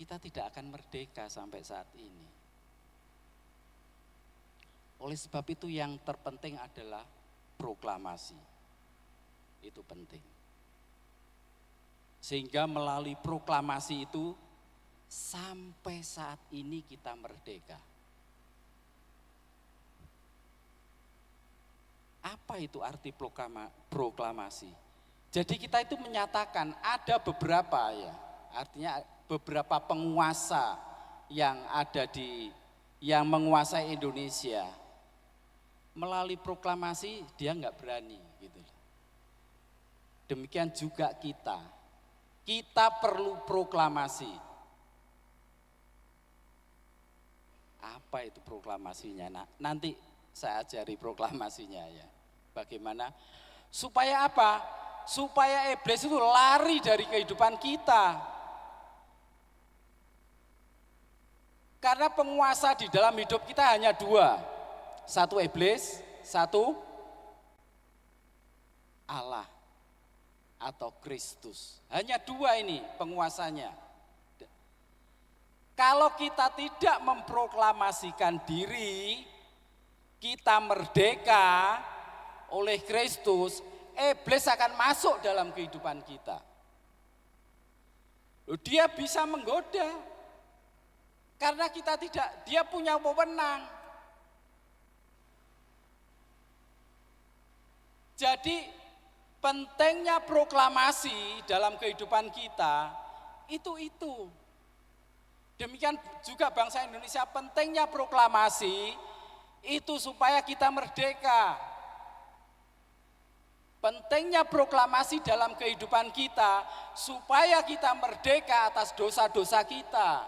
kita tidak akan merdeka sampai saat ini. Oleh sebab itu yang terpenting adalah proklamasi. Itu penting. Sehingga melalui proklamasi itu sampai saat ini kita merdeka. Apa itu arti proklamasi? Jadi kita itu menyatakan ada beberapa ya, artinya beberapa penguasa yang yang menguasai Indonesia. Melalui proklamasi dia enggak berani gitu. Demikian juga kita perlu proklamasi. Apa itu proklamasinya? Nah, nanti saya ajari proklamasinya ya. Bagaimana? Supaya apa? Supaya iblis itu lari dari kehidupan kita. Karena penguasa di dalam hidup kita hanya dua. Satu iblis, satu Allah atau Kristus. Hanya dua ini penguasanya. Kalau kita tidak memproklamasikan diri, kita merdeka oleh Kristus, iblis akan masuk dalam kehidupan kita. Dia bisa menggoda, karena kita tidak, dia punya wewenang. Jadi pentingnya proklamasi dalam kehidupan kita, itu. Demikian juga bangsa Indonesia, pentingnya proklamasi itu supaya kita merdeka. Pentingnya proklamasi dalam kehidupan kita supaya kita merdeka atas dosa-dosa kita,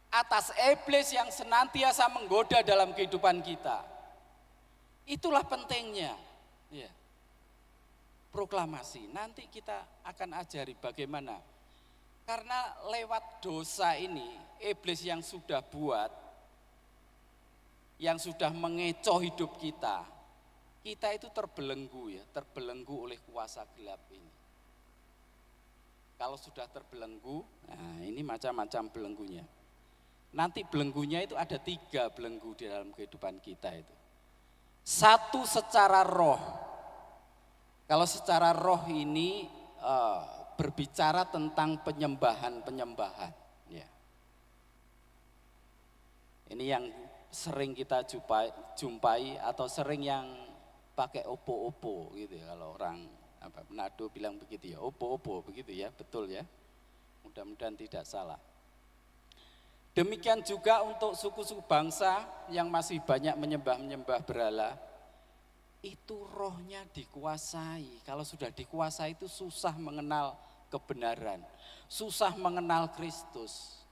atas iblis yang senantiasa menggoda dalam kehidupan kita. Itulah pentingnya. Ya. Proklamasi. Nanti kita akan ajari bagaimana. Karena lewat dosa ini, iblis yang sudah buat, yang sudah mengecoh hidup kita itu terbelenggu ya, terbelenggu oleh kuasa gelap ini. Kalau sudah terbelenggu, nah ini macam-macam belenggunya. Nanti belenggunya itu ada 3 belenggu di dalam kehidupan kita itu. 1 secara roh. Kalau secara roh ini berbicara tentang penyembahan. Ya. Ini yang sering kita jumpai atau sering yang pakai opo-opo gitu ya, kalau orang Manado bilang begitu ya, opo-opo begitu ya, betul ya. Mudah-mudahan tidak salah. Demikian juga untuk suku-suku bangsa yang masih banyak menyembah berhala, itu rohnya dikuasai. Kalau sudah dikuasai itu susah mengenal kebenaran, susah mengenal Kristus.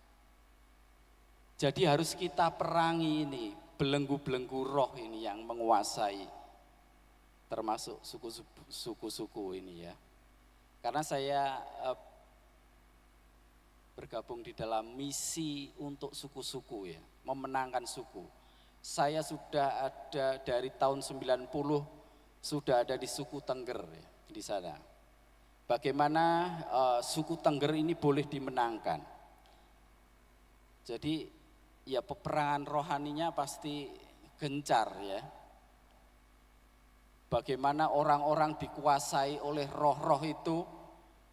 Jadi harus kita perangi ini, belenggu-belenggu roh ini yang menguasai, termasuk suku-suku ini ya. Karena saya bergabung di dalam misi untuk suku-suku ya, memenangkan suku. Saya sudah ada dari tahun 90, sudah ada di suku Tengger ya, di sana. Bagaimana suku Tengger ini boleh dimenangkan. Jadi ya peperangan rohaninya pasti gencar ya. Bagaimana orang-orang dikuasai oleh roh-roh itu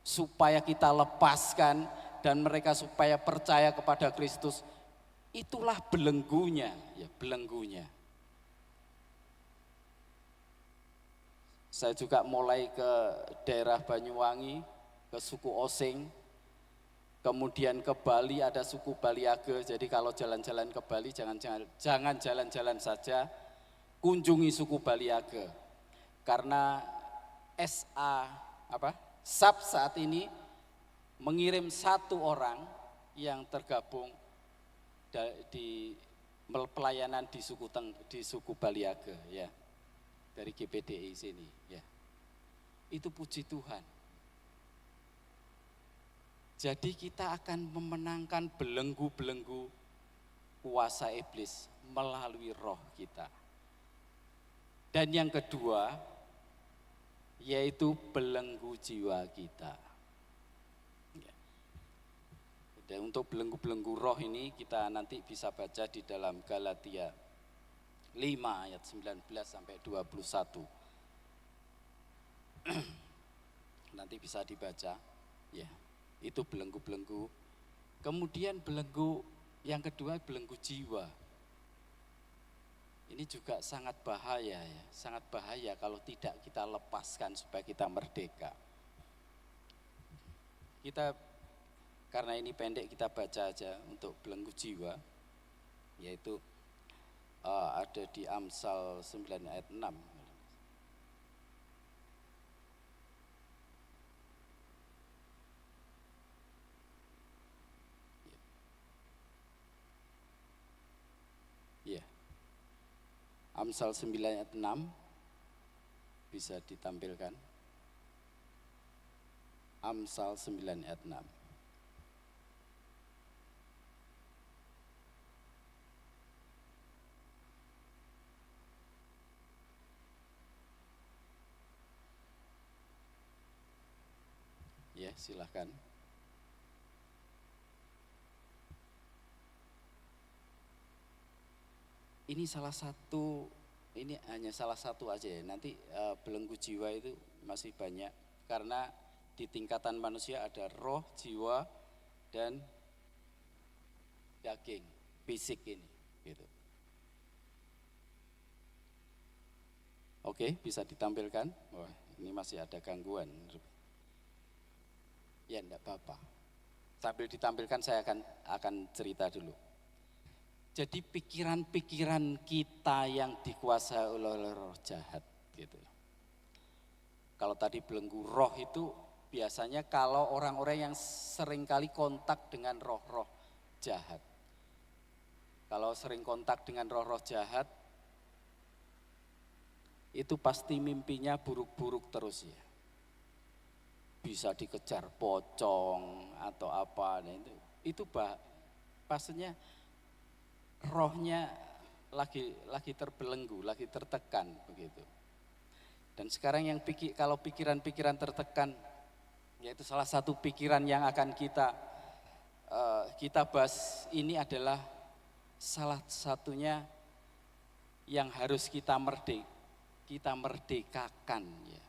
supaya kita lepaskan dan mereka supaya percaya kepada Kristus. Itulah belenggunya, ya belenggunya. Saya juga mulai ke daerah Banyuwangi, ke suku Osing, kemudian ke Bali ada suku Baliage. Jadi kalau jalan-jalan ke Bali jangan jalan-jalan saja, kunjungi suku Baliage. Karena SAP saat ini mengirim 1 orang yang tergabung di pelayanan di suku Baliage ya, dari GPDI sini ya. Itu puji Tuhan. Jadi kita akan memenangkan belenggu-belenggu kuasa iblis melalui roh kita. Dan yang kedua yaitu belenggu jiwa kita. Dan untuk belenggu-belenggu roh ini kita nanti bisa baca di dalam Galatia 5 ayat 19 sampai 21. Nanti bisa dibaca ya. Itu belenggu-belenggu. Kemudian belenggu yang kedua belenggu jiwa. Ini juga sangat bahaya ya, sangat bahaya kalau tidak kita lepaskan supaya kita merdeka. Kita karena ini pendek kita baca aja untuk belenggu jiwa, yaitu ada di Amsal 9 ayat 6. Ya. Amsal 9 ayat 6 bisa ditampilkan. Amsal 9 ayat 6. Ya, silakan. Ini hanya salah satu aja ya. Nanti belenggu jiwa itu masih banyak karena di tingkatan manusia ada roh, jiwa, dan daging, fisik ini, gitu. Oke, bisa ditampilkan. Wah, ini masih ada gangguan. Ya, enggak apa-apa. Sambil ditampilkan saya akan cerita dulu. Jadi pikiran-pikiran kita yang dikuasai oleh roh jahat gitu. Kalau tadi belenggu roh itu biasanya kalau orang-orang yang sering kali kontak dengan roh-roh jahat. Kalau sering kontak dengan roh-roh jahat, itu pasti mimpinya buruk-buruk terus ya. Bisa dikejar pocong atau apa, nah itu pastinya rohnya lagi terbelenggu, lagi tertekan begitu. Dan sekarang yang kalau pikiran-pikiran tertekan, yaitu salah satu pikiran yang akan kita bahas ini adalah salah satunya yang harus kita merdekakan ya.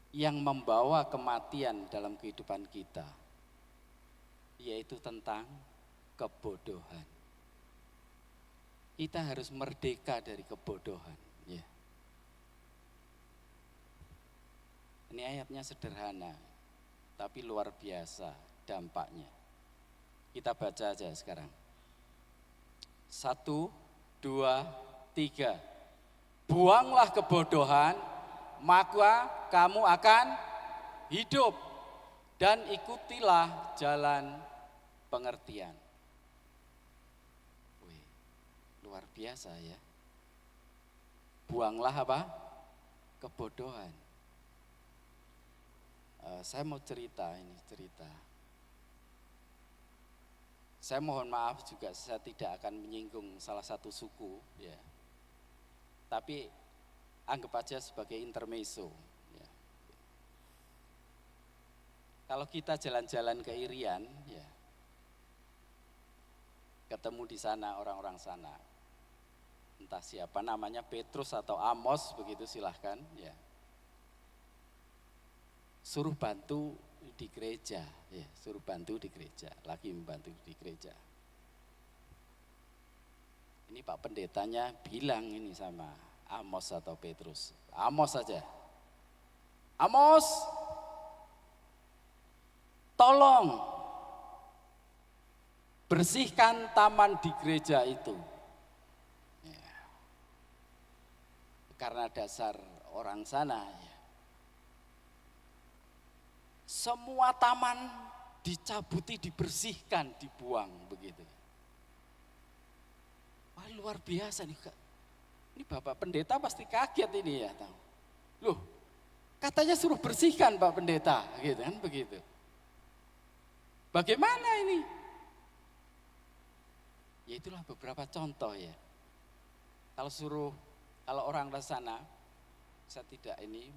Yang membawa kematian dalam kehidupan kita, yaitu tentang kebodohan. Kita harus merdeka dari kebodohan ya. Ini ayatnya sederhana, tapi luar biasa dampaknya. Kita baca aja sekarang. 1, 2, 3. Buanglah kebodohan, maka kamu akan hidup, dan ikutilah jalan pengertian. Wih, luar biasa ya. Buanglah apa? Kebodohan. Saya mau cerita. Saya mohon maaf juga, saya tidak akan menyinggung salah satu suku ya. Tapi anggap aja sebagai intermezzo ya. Kalau kita jalan-jalan ke Irian ya, ketemu di sana orang-orang sana, entah siapa namanya, Petrus atau Amos begitu, silahkan ya. Suruh bantu di gereja ya, suruh bantu di gereja, lagi membantu di gereja. Ini Pak Pendetanya bilang ini sama Amos atau Petrus, Amos saja. Amos, tolong bersihkan taman di gereja itu. Ya. Karena dasar orang sana ya. Semua taman dicabuti, dibersihkan, dibuang begitu. Wah, luar biasa nih Kak. Ini Bapak Pendeta pasti kaget ini ya, tahu. Loh, katanya suruh bersihkan Pak Pendeta, gitu kan begitu. Bagaimana ini? Ya itulah beberapa contoh ya. Kalau orang di sana, saya tidak ini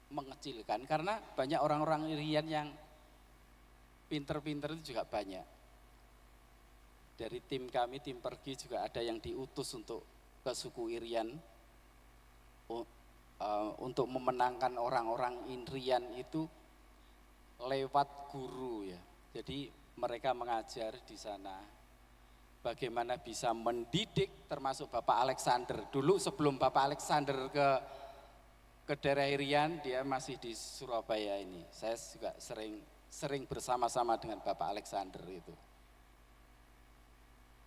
mengecilkan, karena banyak orang-orang Irian yang pinter-pinter itu juga banyak. Dari tim kami, tim pergi juga ada yang diutus untuk ke suku Irian untuk memenangkan orang-orang Irian itu lewat guru ya. Jadi mereka mengajar di sana bagaimana bisa mendidik, termasuk Bapak Alexander. Dulu sebelum Bapak Alexander ke daerah Irian, dia masih di Surabaya ini. Saya juga sering bersama-sama dengan Bapak Alexander itu.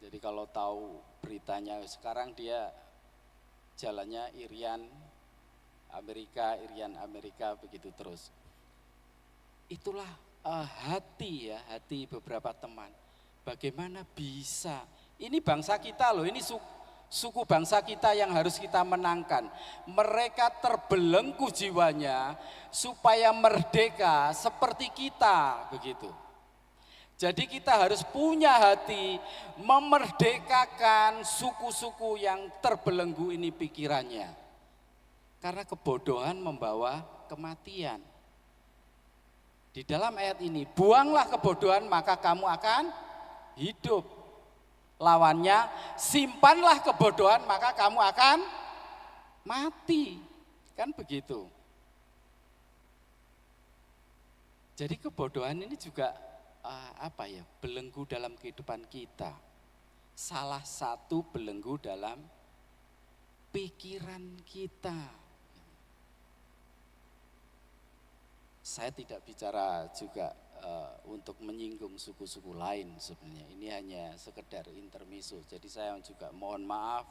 Jadi kalau tahu beritanya, sekarang dia jalannya Irian Amerika begitu terus. Itulah hati beberapa teman. Bagaimana bisa, ini bangsa kita loh, ini suku bangsa kita yang harus kita menangkan. Mereka terbelenggu jiwanya supaya merdeka seperti kita begitu. Jadi kita harus punya hati memerdekakan suku-suku yang terbelenggu ini pikirannya. Karena kebodohan membawa kematian. Di dalam ayat ini, buanglah kebodohan maka kamu akan hidup. Lawannya, simpanlah kebodohan maka kamu akan mati. Kan begitu. Jadi kebodohan ini juga belenggu dalam kehidupan kita. Salah satu belenggu dalam pikiran kita. Saya tidak bicara juga untuk menyinggung suku-suku lain sebenarnya. Ini hanya sekedar intermezzo. Jadi saya juga mohon maaf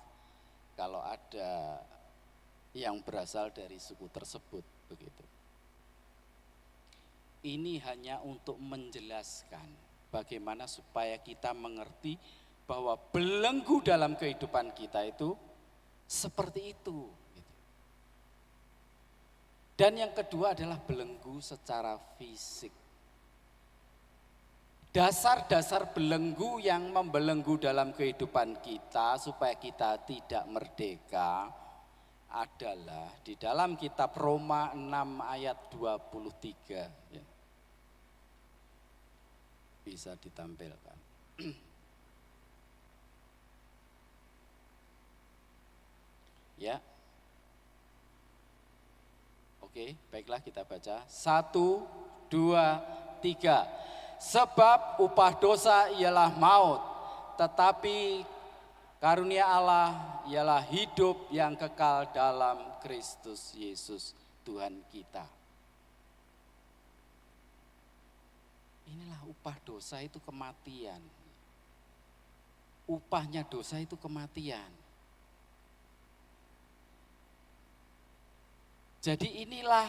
kalau ada yang berasal dari suku tersebut, begitu. Ini hanya untuk menjelaskan bagaimana supaya kita mengerti bahwa belenggu dalam kehidupan kita itu seperti itu. Gitu. Dan yang kedua adalah belenggu secara fisik. Dasar-dasar belenggu yang membelenggu dalam kehidupan kita supaya kita tidak merdeka adalah di dalam kitab Roma 6 ayat 23. Ya. Bisa ditampilkan. Ya. Oke, baiklah kita baca. 1, 2, 3. Sebab upah dosa ialah maut, tetapi karunia Allah ialah hidup yang kekal dalam Kristus Yesus Tuhan kita. Inilah upah dosa itu kematian. Upahnya dosa itu kematian. Jadi inilah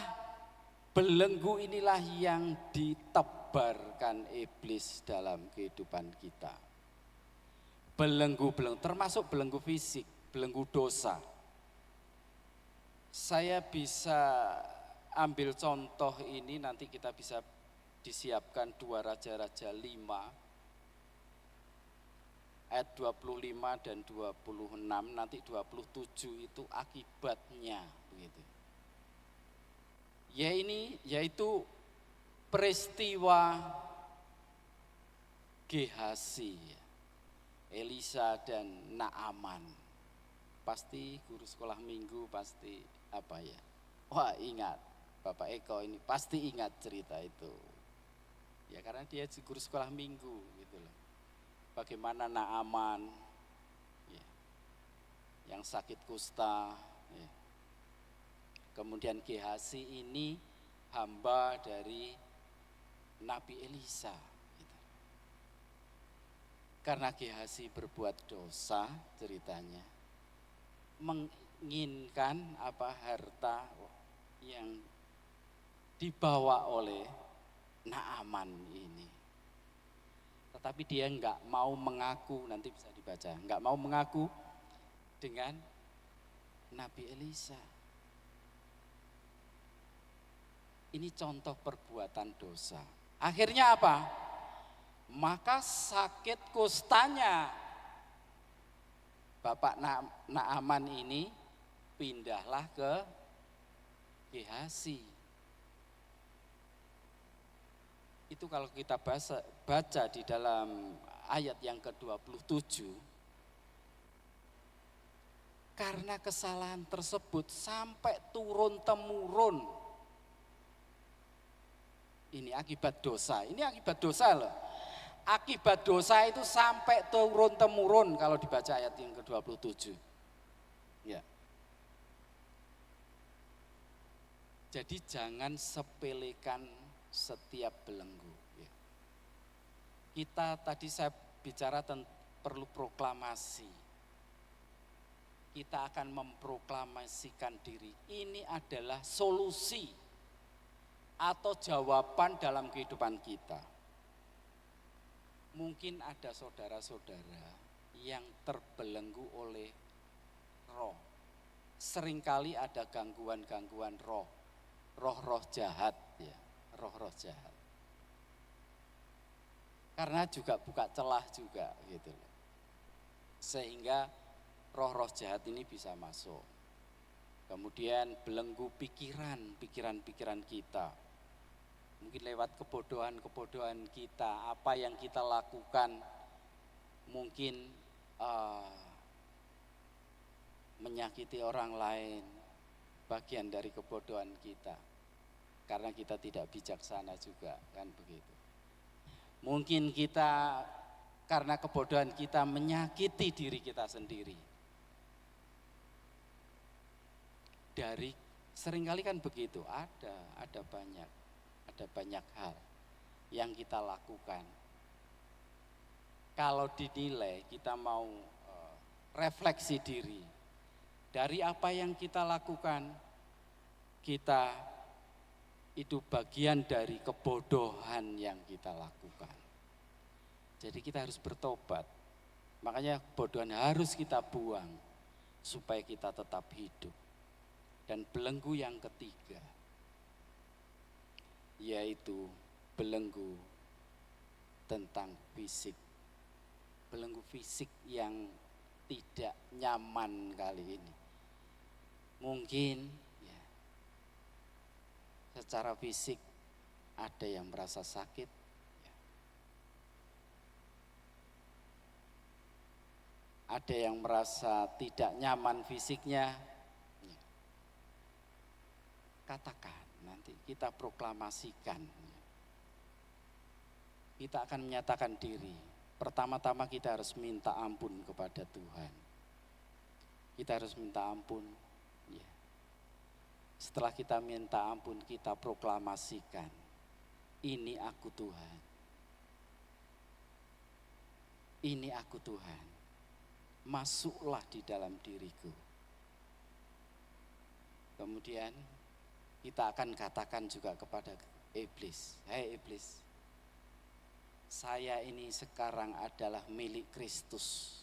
belenggu inilah yang ditebarkan iblis dalam kehidupan kita. Belenggu-belenggu termasuk belenggu fisik, belenggu dosa. Saya bisa ambil contoh ini, nanti kita bisa disiapkan 2 Raja-Raja 5 ayat 25 dan 26, nanti 27 itu akibatnya begitu. Yaitu peristiwa Gehazi, Elisa dan Naaman. Pasti guru sekolah minggu pasti apa ya? Wah, ingat Bapak Eko ini pasti ingat cerita itu. Ya karena dia guru sekolah minggu gitu loh. Bagaimana Naaman ya, yang sakit kusta ya. Kemudian Gehazi ini hamba dari Nabi Elisa gitu. Karena Gehazi berbuat dosa ceritanya, menginginkan harta yang dibawa oleh Naaman ini. Tetapi dia enggak mau mengaku, nanti bisa dibaca, enggak mau mengaku dengan Nabi Elisa. Ini contoh perbuatan dosa. Akhirnya apa? Maka sakit kustanya Bapak Naaman ini pindahlah ke Gehazi. Itu kalau kita baca di dalam ayat yang ke-27, karena kesalahan tersebut sampai turun-temurun. Ini akibat dosa, loh. Akibat dosa itu sampai turun-temurun kalau dibaca ayat yang ke-27. Ya. Jadi jangan sepelekan setiap belenggu. Ya. Kita tadi saya bicara perlu proklamasi. Kita akan memproklamasikan diri. Ini adalah solusi atau jawaban dalam kehidupan kita. Mungkin ada saudara-saudara yang terbelenggu oleh roh. Seringkali ada gangguan-gangguan roh. Roh-roh jahat ya, roh-roh jahat. Karena juga buka celah juga gitu. Sehingga roh-roh jahat ini bisa masuk. Kemudian belenggu pikiran kita. Mungkin lewat kebodohan kita, apa yang kita lakukan mungkin menyakiti orang lain, bagian dari kebodohan kita. Karena kita tidak bijaksana juga, kan begitu. Mungkin kita karena kebodohan kita menyakiti diri kita sendiri. Seringkali kan begitu, ada banyak hal yang kita lakukan. Kalau dinilai kita mau refleksi diri, Dari apa yang kita lakukan, kita itu bagian dari kebodohan yang kita lakukan. Jadi kita harus bertobat. Makanya kebodohan harus kita buang supaya kita tetap hidup. Dan belenggu yang ketiga, yaitu belenggu tentang fisik. Belenggu fisik yang tidak nyaman kali ini. Mungkin ya, secara fisik ada yang merasa sakit, ya. Ada yang merasa tidak nyaman fisiknya. Ya. Katakan, nanti kita proklamasikan. Ya. Kita akan menyatakan diri. Pertama-tama kita harus minta ampun kepada Tuhan. Kita harus minta ampun. Ya. Setelah kita minta ampun, kita proklamasikan, ini aku Tuhan. Ini aku Tuhan. Masuklah di dalam diriku. Kemudian kita akan katakan juga kepada iblis, "Hai iblis, saya ini sekarang adalah milik Kristus.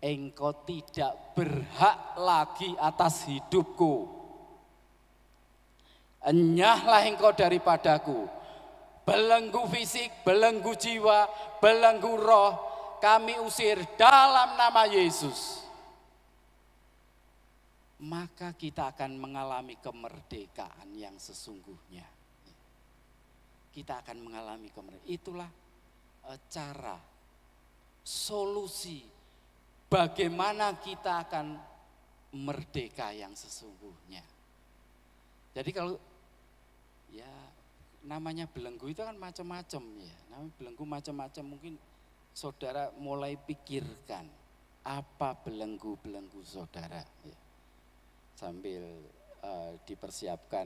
Engkau tidak berhak lagi atas hidupku. Enyahlah engkau daripadaku. Belenggu fisik, belenggu jiwa, belenggu roh, kami usir dalam nama Yesus." Maka kita akan mengalami kemerdekaan yang sesungguhnya. Kita akan mengalami kemerdekaan. Itulah cara, solusi bagaimana kita akan merdeka yang sesungguhnya. Jadi kalau ya namanya belenggu itu kan macam-macam ya. Namanya belenggu macam-macam, mungkin saudara mulai pikirkan apa belenggu-belenggu saudara ya. Sambil dipersiapkan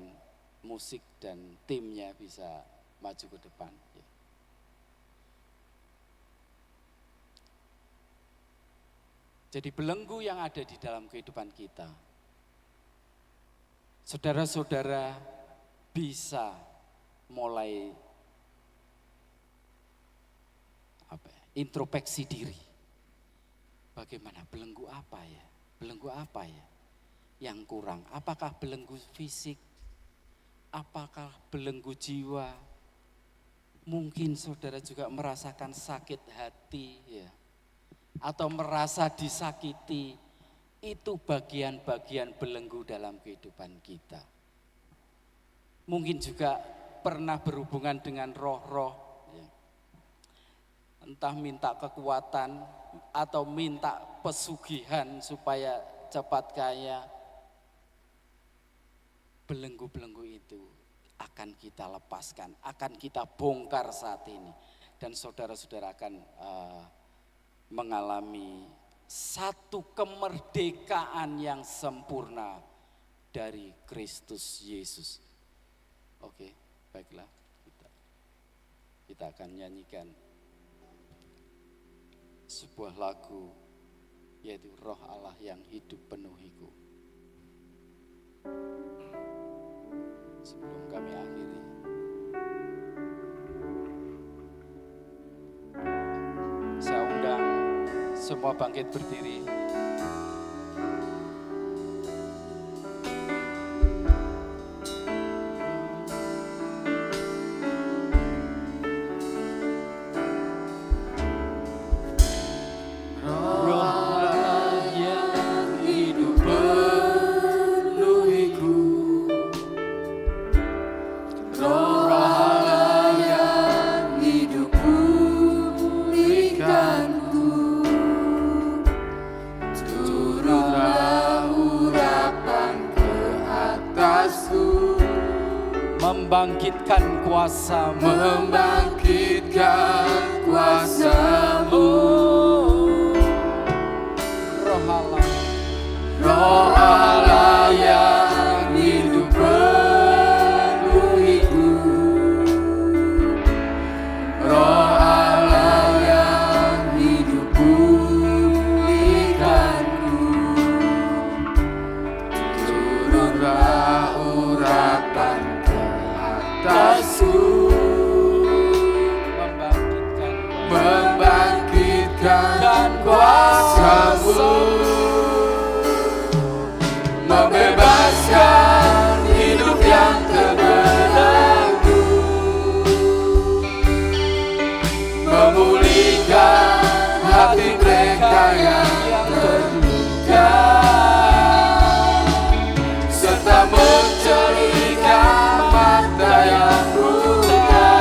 musik dan timnya bisa maju ke depan ya. Jadi belenggu yang ada di dalam kehidupan kita, saudara-saudara bisa mulai introspeksi diri. Bagaimana belenggu apa ya? Belenggu apa ya yang kurang? Apakah belenggu fisik? Apakah belenggu jiwa? Mungkin saudara juga merasakan sakit hati ya. Atau merasa disakiti, itu bagian-bagian belenggu dalam kehidupan kita. Mungkin juga pernah berhubungan dengan roh-roh, ya. Entah minta kekuatan atau minta pesugihan supaya cepat kaya. Belenggu-belenggu itu akan kita lepaskan, akan kita bongkar saat ini. Dan saudara-saudara akan mengalami satu kemerdekaan yang sempurna dari Kristus Yesus. Oke, baiklah, kita akan nyanyikan sebuah lagu, yaitu Roh Allah yang hidup penuhiku. Sebelum kami akhiri, saya undang semua bangkit berdiri. Membangkitkan kuasa-Mu, membangkitkan kuasa-Mu. Roh Allah, Roh Allah yang hidup penuhiku. Roh Allah yang hidup pulihkanku. atasku, membangkitkan kuasa-Mu, membebaskan hidup yang terbelenggu, memulihkan hati mereka yang terluka, serta mencerahkan mata yang buta.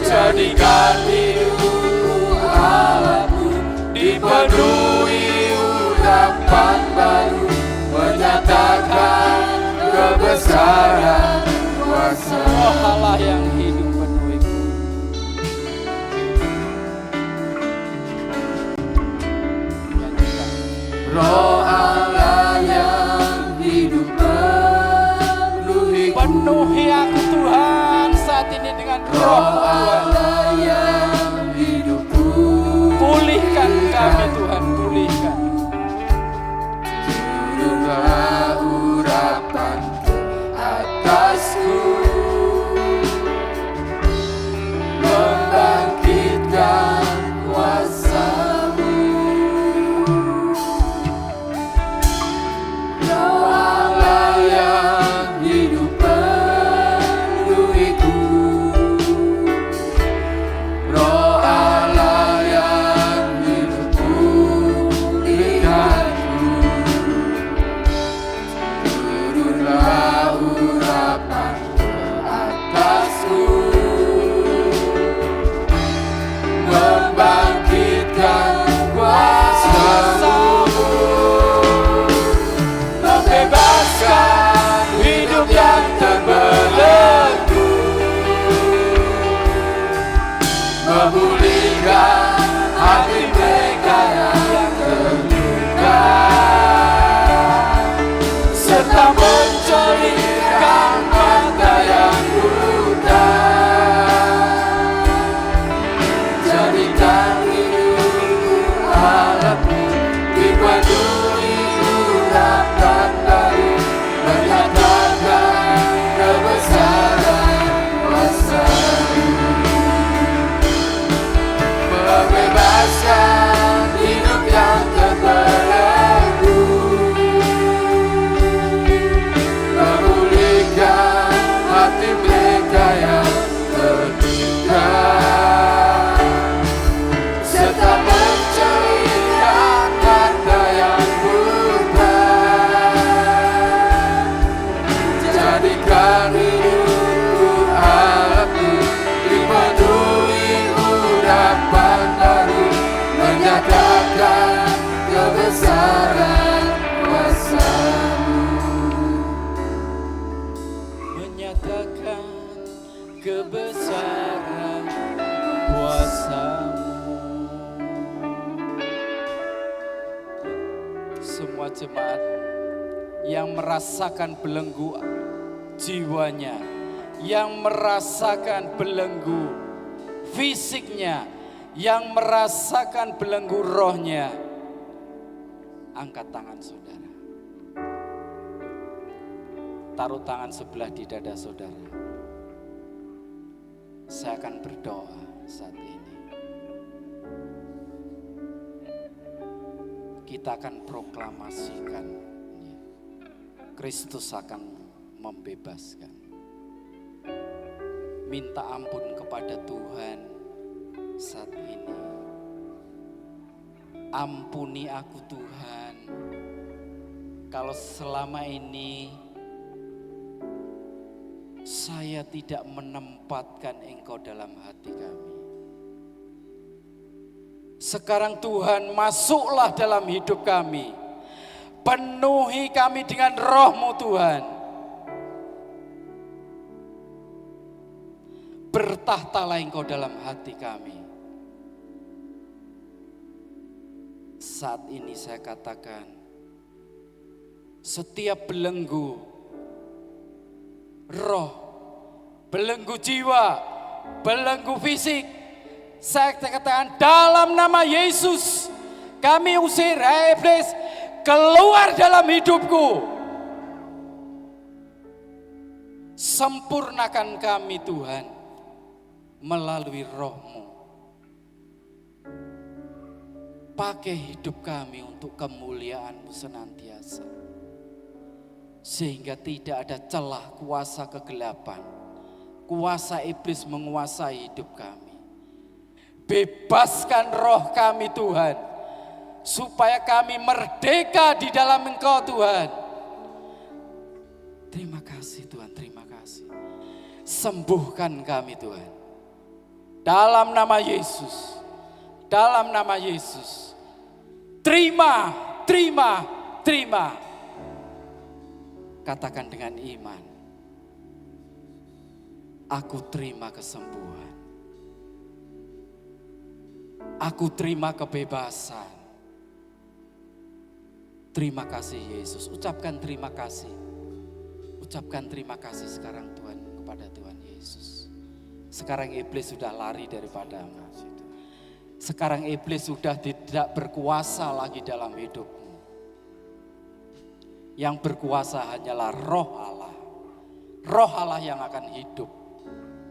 Jadikan hidupku alatku, dipenuhi urapan baru, menyatakan kebesaran kuasa. Oh Allah yang hidup penuhiku. Roh Allah yang hidup penuhiku, Penuhi aku Tuhan saat ini dengan roh Roh Tuhan. Allah yang hidupku, Pulihkan kami Tuhan, pulihkan. turunlah urapan ke atasku, membangkitkan kuasa-Mu. Roh Allah yang hidup penuhiku, Roh Allah yang hidup pulihkanku, turunlah urapan ke atasku, membangkitkan kuasa-Mu, membebaskan hidup yang terbelenggu, memulihkan hati mereka yang terluka, serta mencerahkan mata yang buta. Jadikan hidupku alatku, dipenuhi urapan baru, menyatakan kebesaran kuasa-Mu, membebaskan hidup yang terbelenggu, memulihkan hati mereka yang terluka, serta mencerahkan mata yang buta. Jadikan hidupku alatku, dipenuhi urapan baru, menyatakan kebesaran kuasa-Mu, Menyatakan kebesaran kuasa-Mu. Semua jemaat yang merasakan belenggu jiwanya, yang merasakan belenggu fisiknya, yang merasakan belenggu rohnya, angkat tangan saudara. Taruh tangan sebelah di dada saudara. Saya akan berdoa saat ini. Kita akan proklamasikan, Kristus akan membebaskan. Minta ampun kepada Tuhan saat ini. Ampuni aku Tuhan, kalau selama ini saya tidak menempatkan Engkau dalam hati kami. Sekarang Tuhan, masuklah dalam hidup kami. Penuhi kami dengan roh-Mu Tuhan. Bertahtalah Engkau dalam hati kami. Saat ini saya katakan, setiap belenggu roh, belenggu jiwa, belenggu fisik, saya katakan dalam nama Yesus, kami usir iblis keluar dalam hidupku. Sempurnakan kami Tuhan melalui Roh-Mu. Pakai hidup kami untuk kemuliaan-Mu senantiasa. Sehingga tidak ada celah kuasa kegelapan, kuasa iblis menguasai hidup kami. Bebaskan roh kami Tuhan, supaya kami merdeka di dalam Engkau Tuhan. Terima kasih Tuhan, terima kasih. Sembuhkan kami Tuhan. Dalam nama Yesus, dalam nama Yesus. Terima, terima, terima. Katakan dengan iman, aku terima kesembuhan. Aku terima kebebasan. Terima kasih Yesus. Ucapkan terima kasih. Ucapkan terima kasih sekarang Tuhan kepada Tuhan Yesus. Sekarang iblis sudah lari daripadamu. Sekarang iblis sudah tidak berkuasa lagi dalam hidupmu. Yang berkuasa hanyalah Roh Allah. Roh Allah yang akan hidup.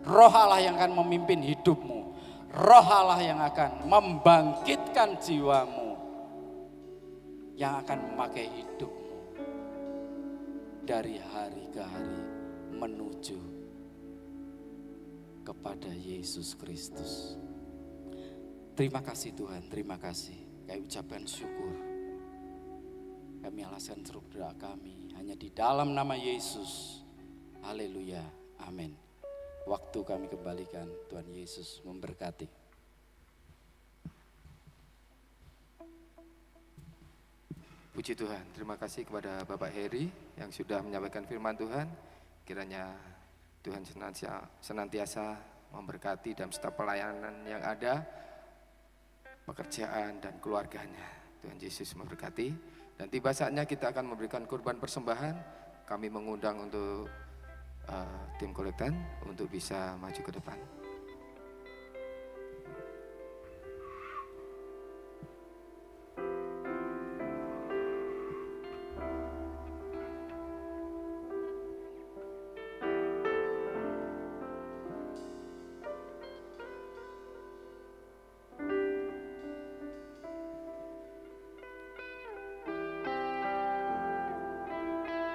Roh Allah yang akan memimpin hidupmu. Roh Allah yang akan membangkitkan jiwamu. Yang akan memakai hidupmu dari hari ke hari menuju kepada Yesus Kristus. Terima kasih Tuhan, terima kasih. Kami ucapkan syukur. Kami alaskan seru doa kami hanya di dalam nama Yesus. Haleluya, amin. Waktu kami kembalikan, Tuhan Yesus memberkati. Puji Tuhan, terima kasih kepada Bapak Heri yang sudah menyampaikan firman Tuhan. Kiranya Tuhan senantiasa memberkati dalam setiap pelayanan yang ada, pekerjaan dan keluarganya. Tuhan Yesus memberkati. Dan tiba saatnya kita akan memberikan kurban persembahan. Kami mengundang untuk tim kolektan untuk bisa maju ke depan.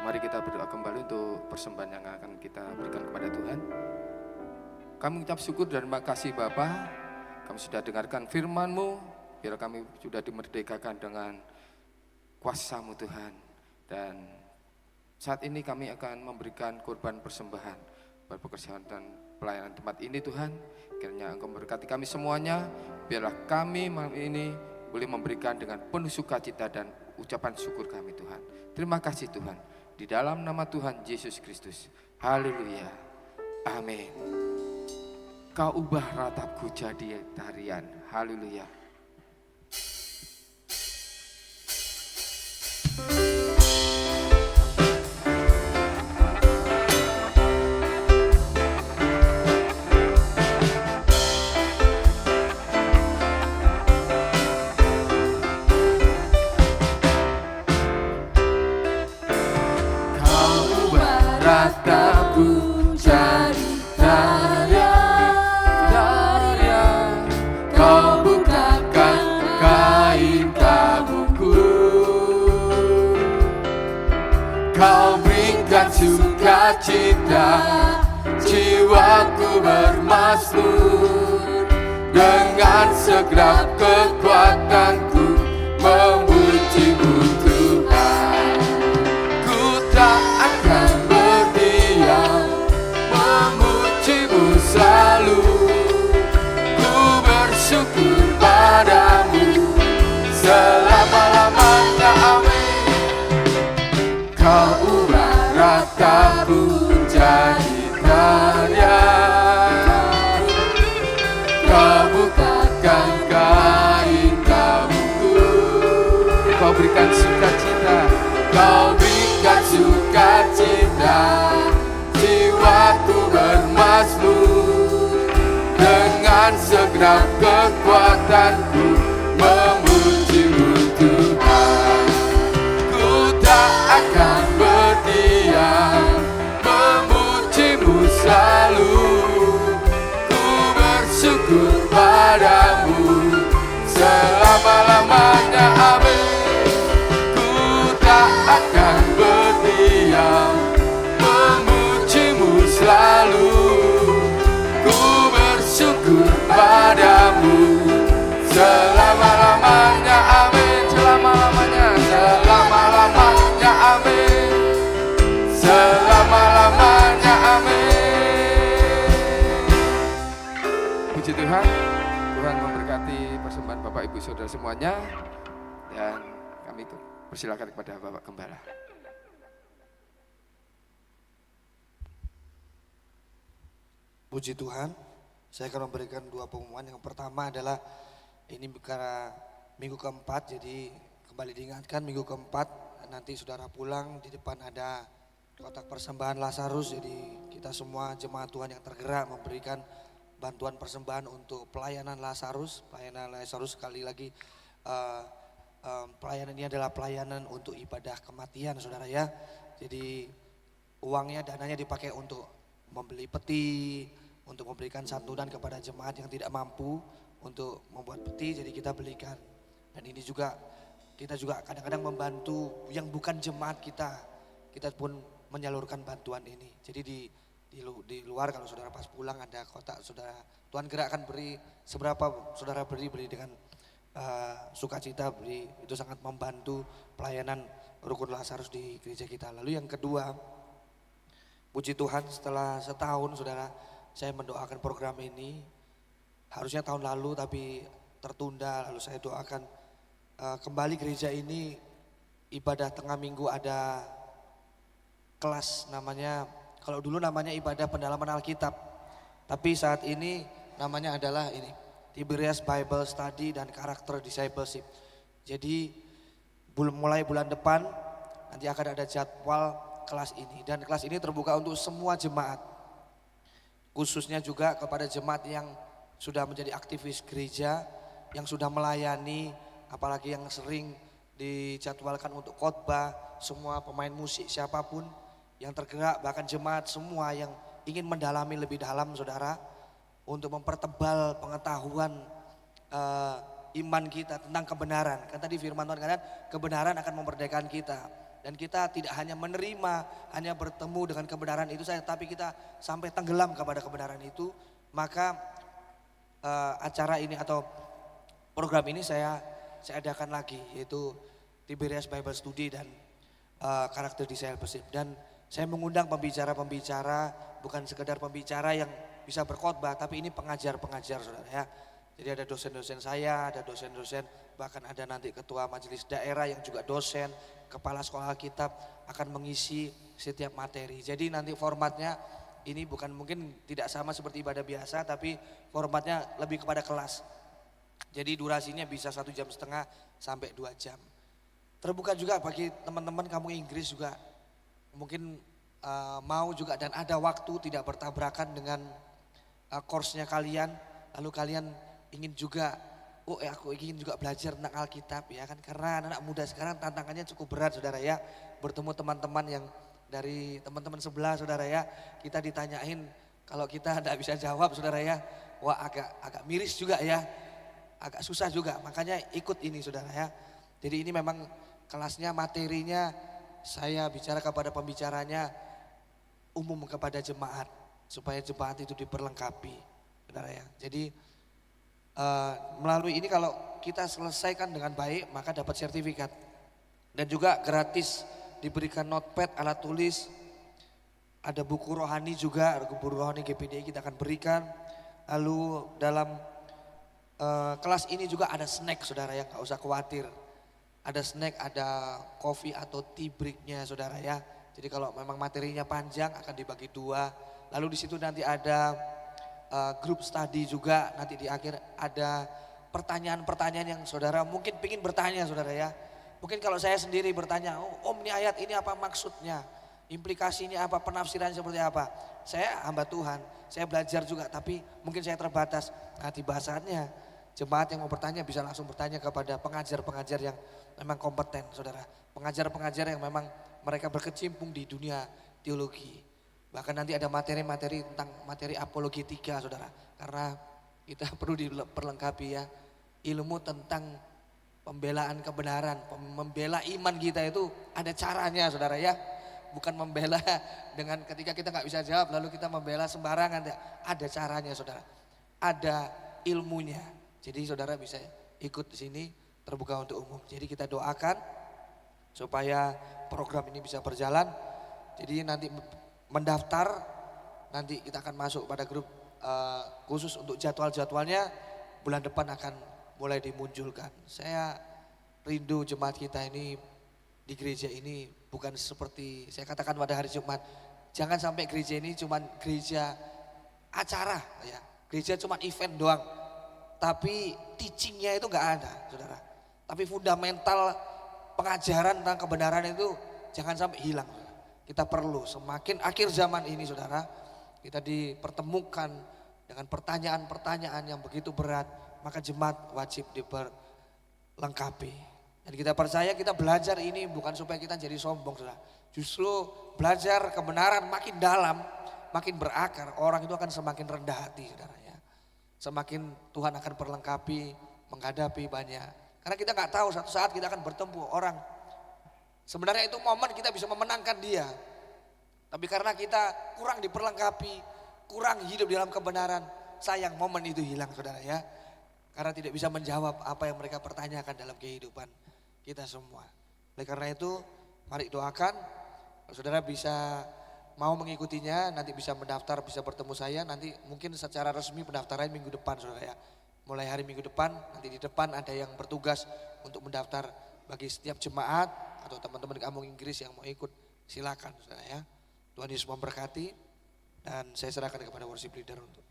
Mari kita berdoa kembali untuk persembahan yang akan kita berikan kepada Tuhan. Kami mengucap syukur dan terima kasih Bapa. Kami sudah dengarkan firman-Mu, biar kami sudah dimerdekakan dengan kuasa-Mu Tuhan. Dan saat ini kami akan memberikan kurban persembahan buat pekerjaan dan pelayanan tempat ini Tuhan. Kiranya Engkau memberkati kami semuanya, biarlah kami malam ini boleh memberikan dengan penuh sukacita dan ucapan syukur kami Tuhan. Terima kasih Tuhan. Di dalam nama Tuhan Yesus Kristus. Haleluya. Amin. Kau ubah ratapku jadi tarian. Haleluya. Rataku jadi tarian, kau bukakan kain kabungku, kau berikan sukacita, jiwaku bermasmur, dengan segenap kekuatanku memuji-Mu Tuhan. Ku tak akan selalu ku bersyukur padamu selama-lamanya, amin. Kau ubah rataku jadi tarian, kau bukakan kain kabungku, kau berikan sukacita, kau berikan sukacita, jiwaku bermasmur, dengan segenap kekuatanku memuji-Mu Tuhan. Ku tak akan berdiam, memuji-Mu Tuhan. Tuhan memberkati persembahan Bapak Ibu Saudara semuanya. Dan kami persilakan kepada Bapak Gembala. Puji Tuhan, saya akan memberikan dua pengumuman. Yang pertama adalah ini karena minggu keempat, jadi kembali diingatkan minggu keempat nanti saudara pulang di depan ada kotak persembahan Lazarus. Jadi kita semua jemaat Tuhan yang tergerak memberikan bantuan persembahan untuk pelayanan Lazarus. Pelayanan Lazarus sekali lagi pelayanan ini adalah pelayanan untuk ibadah kematian saudara ya. Jadi uangnya dananya dipakai untuk membeli peti, untuk memberikan santunan kepada jemaat yang tidak mampu untuk membuat peti, jadi kita belikan. Dan ini juga kita juga kadang-kadang membantu yang bukan jemaat kita pun menyalurkan bantuan ini. Jadi di luar kalau saudara pas pulang ada kotak saudara, Tuhan gerak akan beri seberapa saudara beri dengan sukacita beri, itu sangat membantu pelayanan Rukun Lazarus di gereja kita. Lalu yang kedua, puji Tuhan setelah setahun saudara saya mendoakan program ini, harusnya tahun lalu tapi tertunda, lalu saya doakan kembali gereja ini ibadah tengah minggu ada kelas namanya, kalau dulu namanya ibadah pendalaman Alkitab, tapi saat ini namanya adalah ini Tiberias Bible Study dan Karakter Discipleship. Jadi mulai bulan depan nanti akan ada jadwal kelas ini, dan kelas ini terbuka untuk semua jemaat, khususnya juga kepada jemaat yang sudah menjadi aktivis gereja, yang sudah melayani, apalagi yang sering dijadwalkan untuk khotbah, semua pemain musik siapapun yang tergerak, bahkan jemaat semua yang ingin mendalami lebih dalam saudara, untuk mempertebal pengetahuan iman kita tentang kebenaran. Kan tadi firman Tuhan katakan kebenaran akan memerdekakan kita. Dan kita tidak hanya menerima, hanya bertemu dengan kebenaran itu saja, tapi kita sampai tenggelam kepada kebenaran itu. Maka acara ini atau program ini saya adakan lagi, yaitu Tiberias Bible Study dan Karakter Discipleship. Dan saya mengundang pembicara-pembicara, bukan sekedar pembicara yang bisa berkhotbah, tapi ini pengajar-pengajar saudara ya. Jadi ada dosen-dosen saya, ada dosen-dosen, bahkan ada nanti ketua majelis daerah yang juga dosen, kepala sekolah Alkitab akan mengisi setiap materi. Jadi nanti formatnya ini bukan, mungkin tidak sama seperti ibadah biasa, tapi formatnya lebih kepada kelas. Jadi durasinya bisa 1,5 jam sampai 2 jam. Terbuka juga bagi teman-teman kamu Inggris juga, mungkin mau juga dan ada waktu tidak bertabrakan dengan course-nya kalian, lalu kalian ingin juga, aku ingin juga belajar tentang Alkitab ya kan, karena anak muda sekarang tantangannya cukup berat saudara ya, bertemu teman-teman yang dari teman-teman sebelah saudara ya, kita ditanyain kalau kita tidak bisa jawab saudara ya, wah agak miris juga ya, agak susah juga, makanya ikut ini saudara ya. Jadi ini memang kelasnya, materinya saya bicara kepada pembicaranya umum kepada jemaat, supaya jemaat itu diperlengkapi saudara ya. Jadi melalui ini kalau kita selesaikan dengan baik maka dapat sertifikat, dan juga gratis diberikan notepad, alat tulis, ada buku rohani juga, buku rohani GPDI kita akan berikan. Lalu dalam kelas ini juga ada snack saudara ya, gak usah khawatir, ada snack, ada coffee atau tea breaknya saudara ya. Jadi kalau memang materinya panjang akan dibagi 2. Lalu di situ nanti ada grup study juga, nanti di akhir ada pertanyaan-pertanyaan yang saudara mungkin ingin bertanya saudara ya. Mungkin kalau saya sendiri bertanya, Om ini ayat ini apa maksudnya, implikasinya apa, penafsirannya seperti apa. Saya hamba Tuhan, saya belajar juga tapi mungkin saya terbatas. Nah di bahasannya jemaat yang mau bertanya bisa langsung bertanya kepada pengajar-pengajar yang memang kompeten saudara. Pengajar-pengajar yang memang mereka berkecimpung di dunia teologi. Bahkan nanti ada materi-materi tentang materi apologetika saudara. Karena kita perlu diperlengkapi ya, ilmu tentang pembelaan kebenaran, membela iman kita itu ada caranya saudara ya. Bukan membela dengan ketika kita nggak bisa jawab lalu kita membela sembarangan, ada caranya saudara. Ada ilmunya. Jadi saudara bisa ikut di sini, terbuka untuk umum. Jadi kita doakan supaya program ini bisa berjalan. Jadi nanti mendaftar, nanti kita akan masuk pada grup khusus untuk jadwal-jadwalnya bulan depan akan mulai dimunculkan. Saya rindu jemaat kita ini di gereja ini bukan seperti saya katakan pada hari Jumat. Jangan sampai gereja ini cuma gereja acara ya. Gereja cuma event doang. Tapi teachingnya itu enggak ada, saudara. Tapi fundamental pengajaran tentang kebenaran itu jangan sampai hilang. Kita perlu semakin akhir zaman ini, saudara, kita dipertemukan dengan pertanyaan-pertanyaan yang begitu berat, maka jemaat wajib diperlengkapi. Dan kita percaya kita belajar ini bukan supaya kita jadi sombong, saudara. Justru belajar kebenaran makin dalam, makin berakar, orang itu akan semakin rendah hati, saudara ya. Semakin Tuhan akan perlengkapi, menghadapi banyak. Karena kita nggak tahu satu saat kita akan bertemu orang. Sebenarnya itu momen kita bisa memenangkan dia. Tapi karena kita kurang diperlengkapi, kurang hidup dalam kebenaran, sayang momen itu hilang, saudara ya. Karena tidak bisa menjawab apa yang mereka pertanyakan dalam kehidupan kita semua. Oleh karena itu, mari doakan, saudara bisa mau mengikutinya, nanti bisa mendaftar, bisa bertemu saya, nanti mungkin secara resmi pendaftaran minggu depan, saudara ya. Mulai hari minggu depan, nanti di depan ada yang bertugas untuk mendaftar bagi setiap jemaat atau teman-teman kampung Inggris yang mau ikut, silakan, saudara ya. Tuhan Yesus memberkati dan saya serahkan kepada worship leader untuk.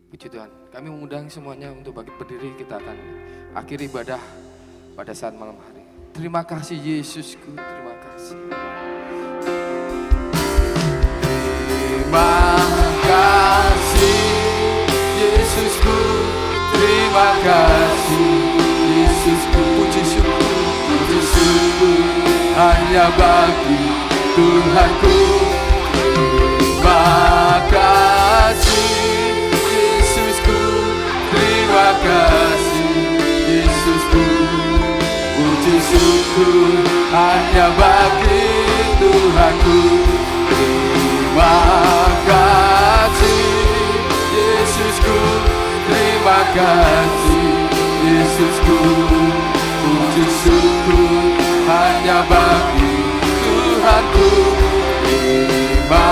Puji Tuhan, kami mengundang semuanya untuk bangkit berdiri, kita akan akhiri ibadah pada saat malam hari. Terima kasih Yesusku, terima kasih. Terima kasih Yesusku, terima kasih Yesusku. Puji syukur hanya bagi Tuhanku. Terima kasih Yesusku, terima kasih Yesusku. Puji syukur hanya bagi Tuhanku. Terima kasih Yesusku, terima kasih Yesusku. Puji syukur hanya bagi Tuhanku. Terima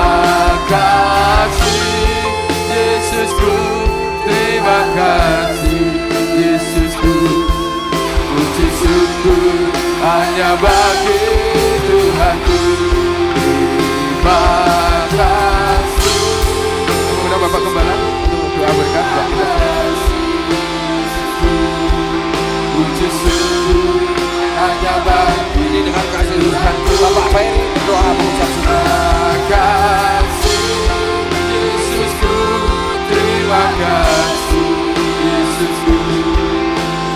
kasih Yesusku, terima kasih Yesusku. Puji syukur hanya bagi Tuhanku. Terima kasih. Kemudian Bapak Gembala untuk doa berkat buat kita semua. Puji syukur hanya bagi Ini dengan kasih Tuhan, Bapak Ferry doa mengucap syukur. Terima kasih Yesusku, terima kasih Yesusku.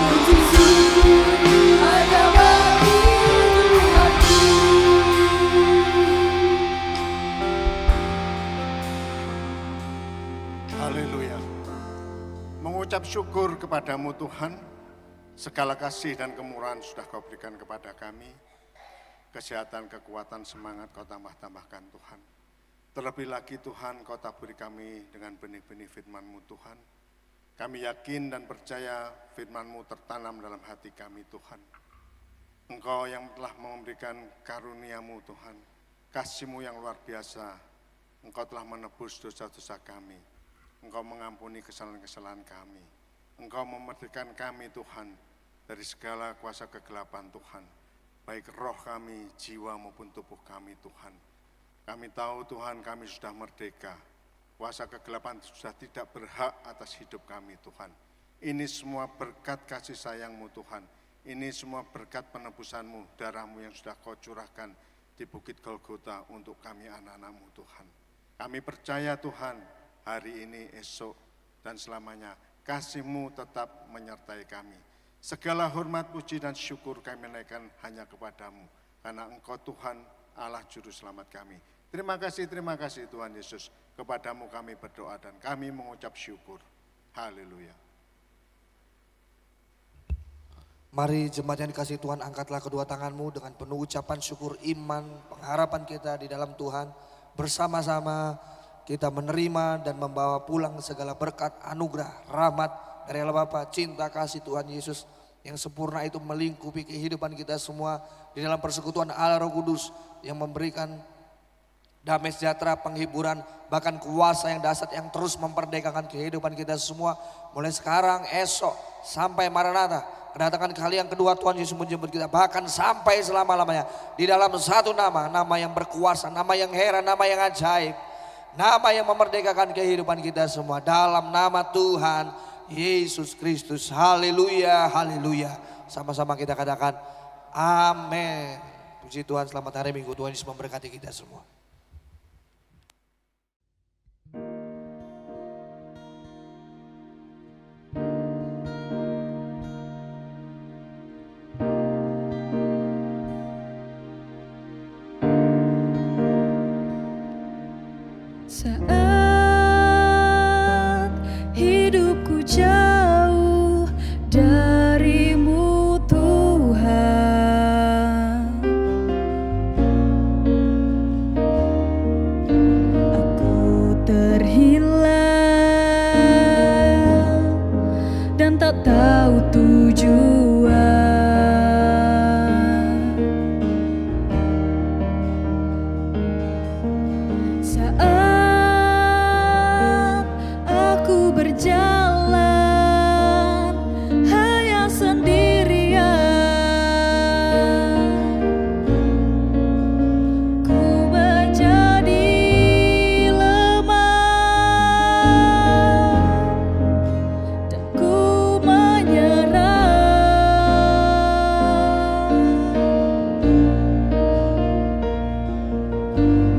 Puji syukur hanya bagi Tuhanku. Haleluya. Mengucap syukur kepadamu Tuhan, segala kasih dan kemurahan sudah kau berikan kepada kami. Kesehatan, kekuatan, semangat kau tambah-tambahkan Tuhan. Terlebih lagi Tuhan, kau taburi kami dengan benih-benih firman-Mu Tuhan. Kami yakin dan percaya firman-Mu tertanam dalam hati kami Tuhan. Engkau yang telah memberikan karunia-Mu Tuhan, kasih-Mu yang luar biasa. Engkau telah menebus dosa-dosa kami. Engkau mengampuni kesalahan-kesalahan kami. Engkau memerdekakan kami Tuhan dari segala kuasa kegelapan Tuhan. Baik roh kami, jiwa maupun tubuh kami Tuhan. Kami tahu Tuhan kami sudah merdeka. Kuasa kegelapan sudah tidak berhak atas hidup kami Tuhan. Ini semua berkat kasih sayang-Mu Tuhan. Ini semua berkat penebusan-Mu, darah-Mu yang sudah Kau curahkan di Bukit Golgota untuk kami anak-anak-Mu Tuhan. Kami percaya Tuhan hari ini, esok, dan selamanya kasih-Mu tetap menyertai kami. Segala hormat, puji, dan syukur kami naikkan hanya kepadamu. Karena Engkau Tuhan Allah Juru Selamat kami. Terima kasih Tuhan Yesus. Kepadamu kami berdoa dan kami mengucap syukur. Haleluya. Mari jemaat yang dikasihi Tuhan, angkatlah kedua tanganmu dengan penuh ucapan syukur, iman, pengharapan kita di dalam Tuhan. Bersama-sama kita menerima dan membawa pulang segala berkat, anugerah, rahmat dari Allah Bapa, cinta kasih Tuhan Yesus yang sempurna itu melingkupi kehidupan kita semua di dalam persekutuan Allah Roh Kudus yang memberikan damai sejahtera, penghiburan, bahkan kuasa yang dahsyat yang terus memperdekakan kehidupan kita semua. Mulai sekarang, esok, sampai Maranatha, kedatangan kali yang kedua Tuhan Yesus menjemput kita, bahkan sampai selama-lamanya. Di dalam satu nama, nama yang berkuasa, nama yang heran, nama yang ajaib, nama yang memerdekakan kehidupan kita semua. Dalam nama Tuhan Yesus Kristus, haleluya, haleluya. Sama-sama kita katakan amin. Puji Tuhan, selamat hari Minggu, Tuhan Yesus memberkati kita semua. Saat hidupku jauh darimu Tuhan, aku terhilang dan tak tahu tujuan. Saat aku berjalan hanya sendirian, ku menjadi lemah dan ku menyerah.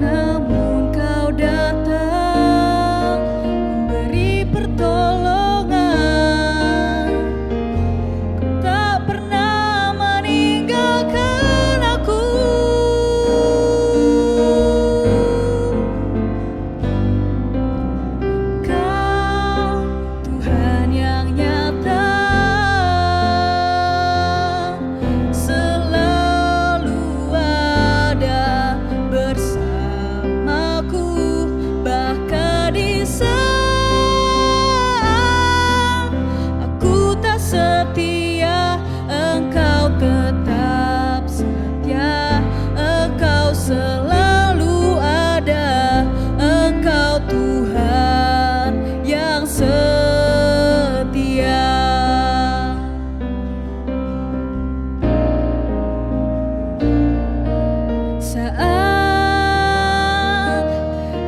Namun kau datang memberi pertolongan, kau tak pernah meninggalkan aku. Kau Tuhan yang nyata, selalu ada bersamaku, bahkan di saat aku tak setia, Engkau tetap setia. Engkau selalu ada, Engkau Tuhan yang setia. Saat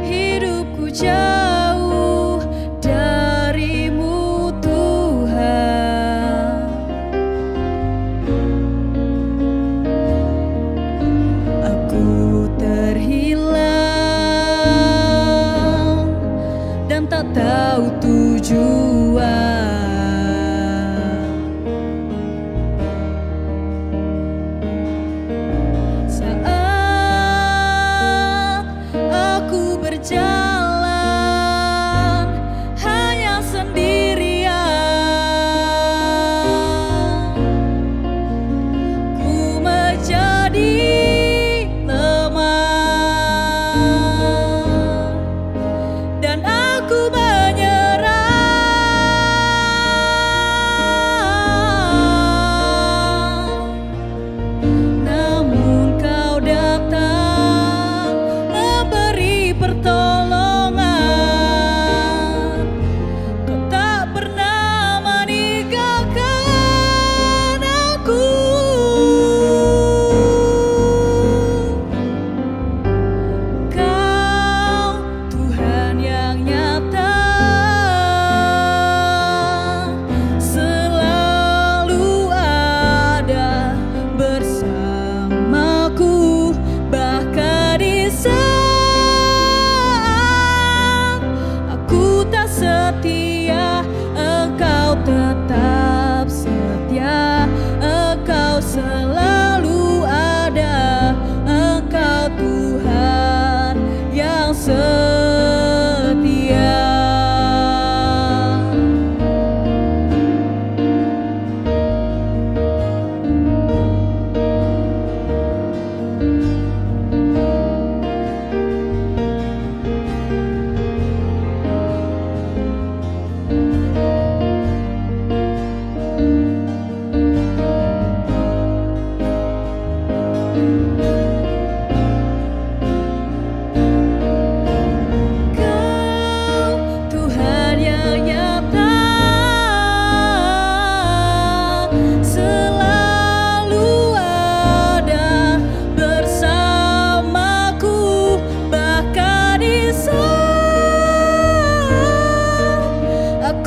hidupku jauh darimu Tuhan, aku terhilang dan tak tahu tujuan. Saat aku berjalan hanya sendirian, ku menjadi lemah dan aku menyerah. Namun kau datang memberi pertolongan, kau tak pernah meninggalkan aku. Kau Tuhan yang nyata, selalu ada bersamaku, bahkan di saat aku tak setia, Engkau tetap setia. Engkau selalu ada, Engkau Tuhan yang setia.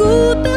Ku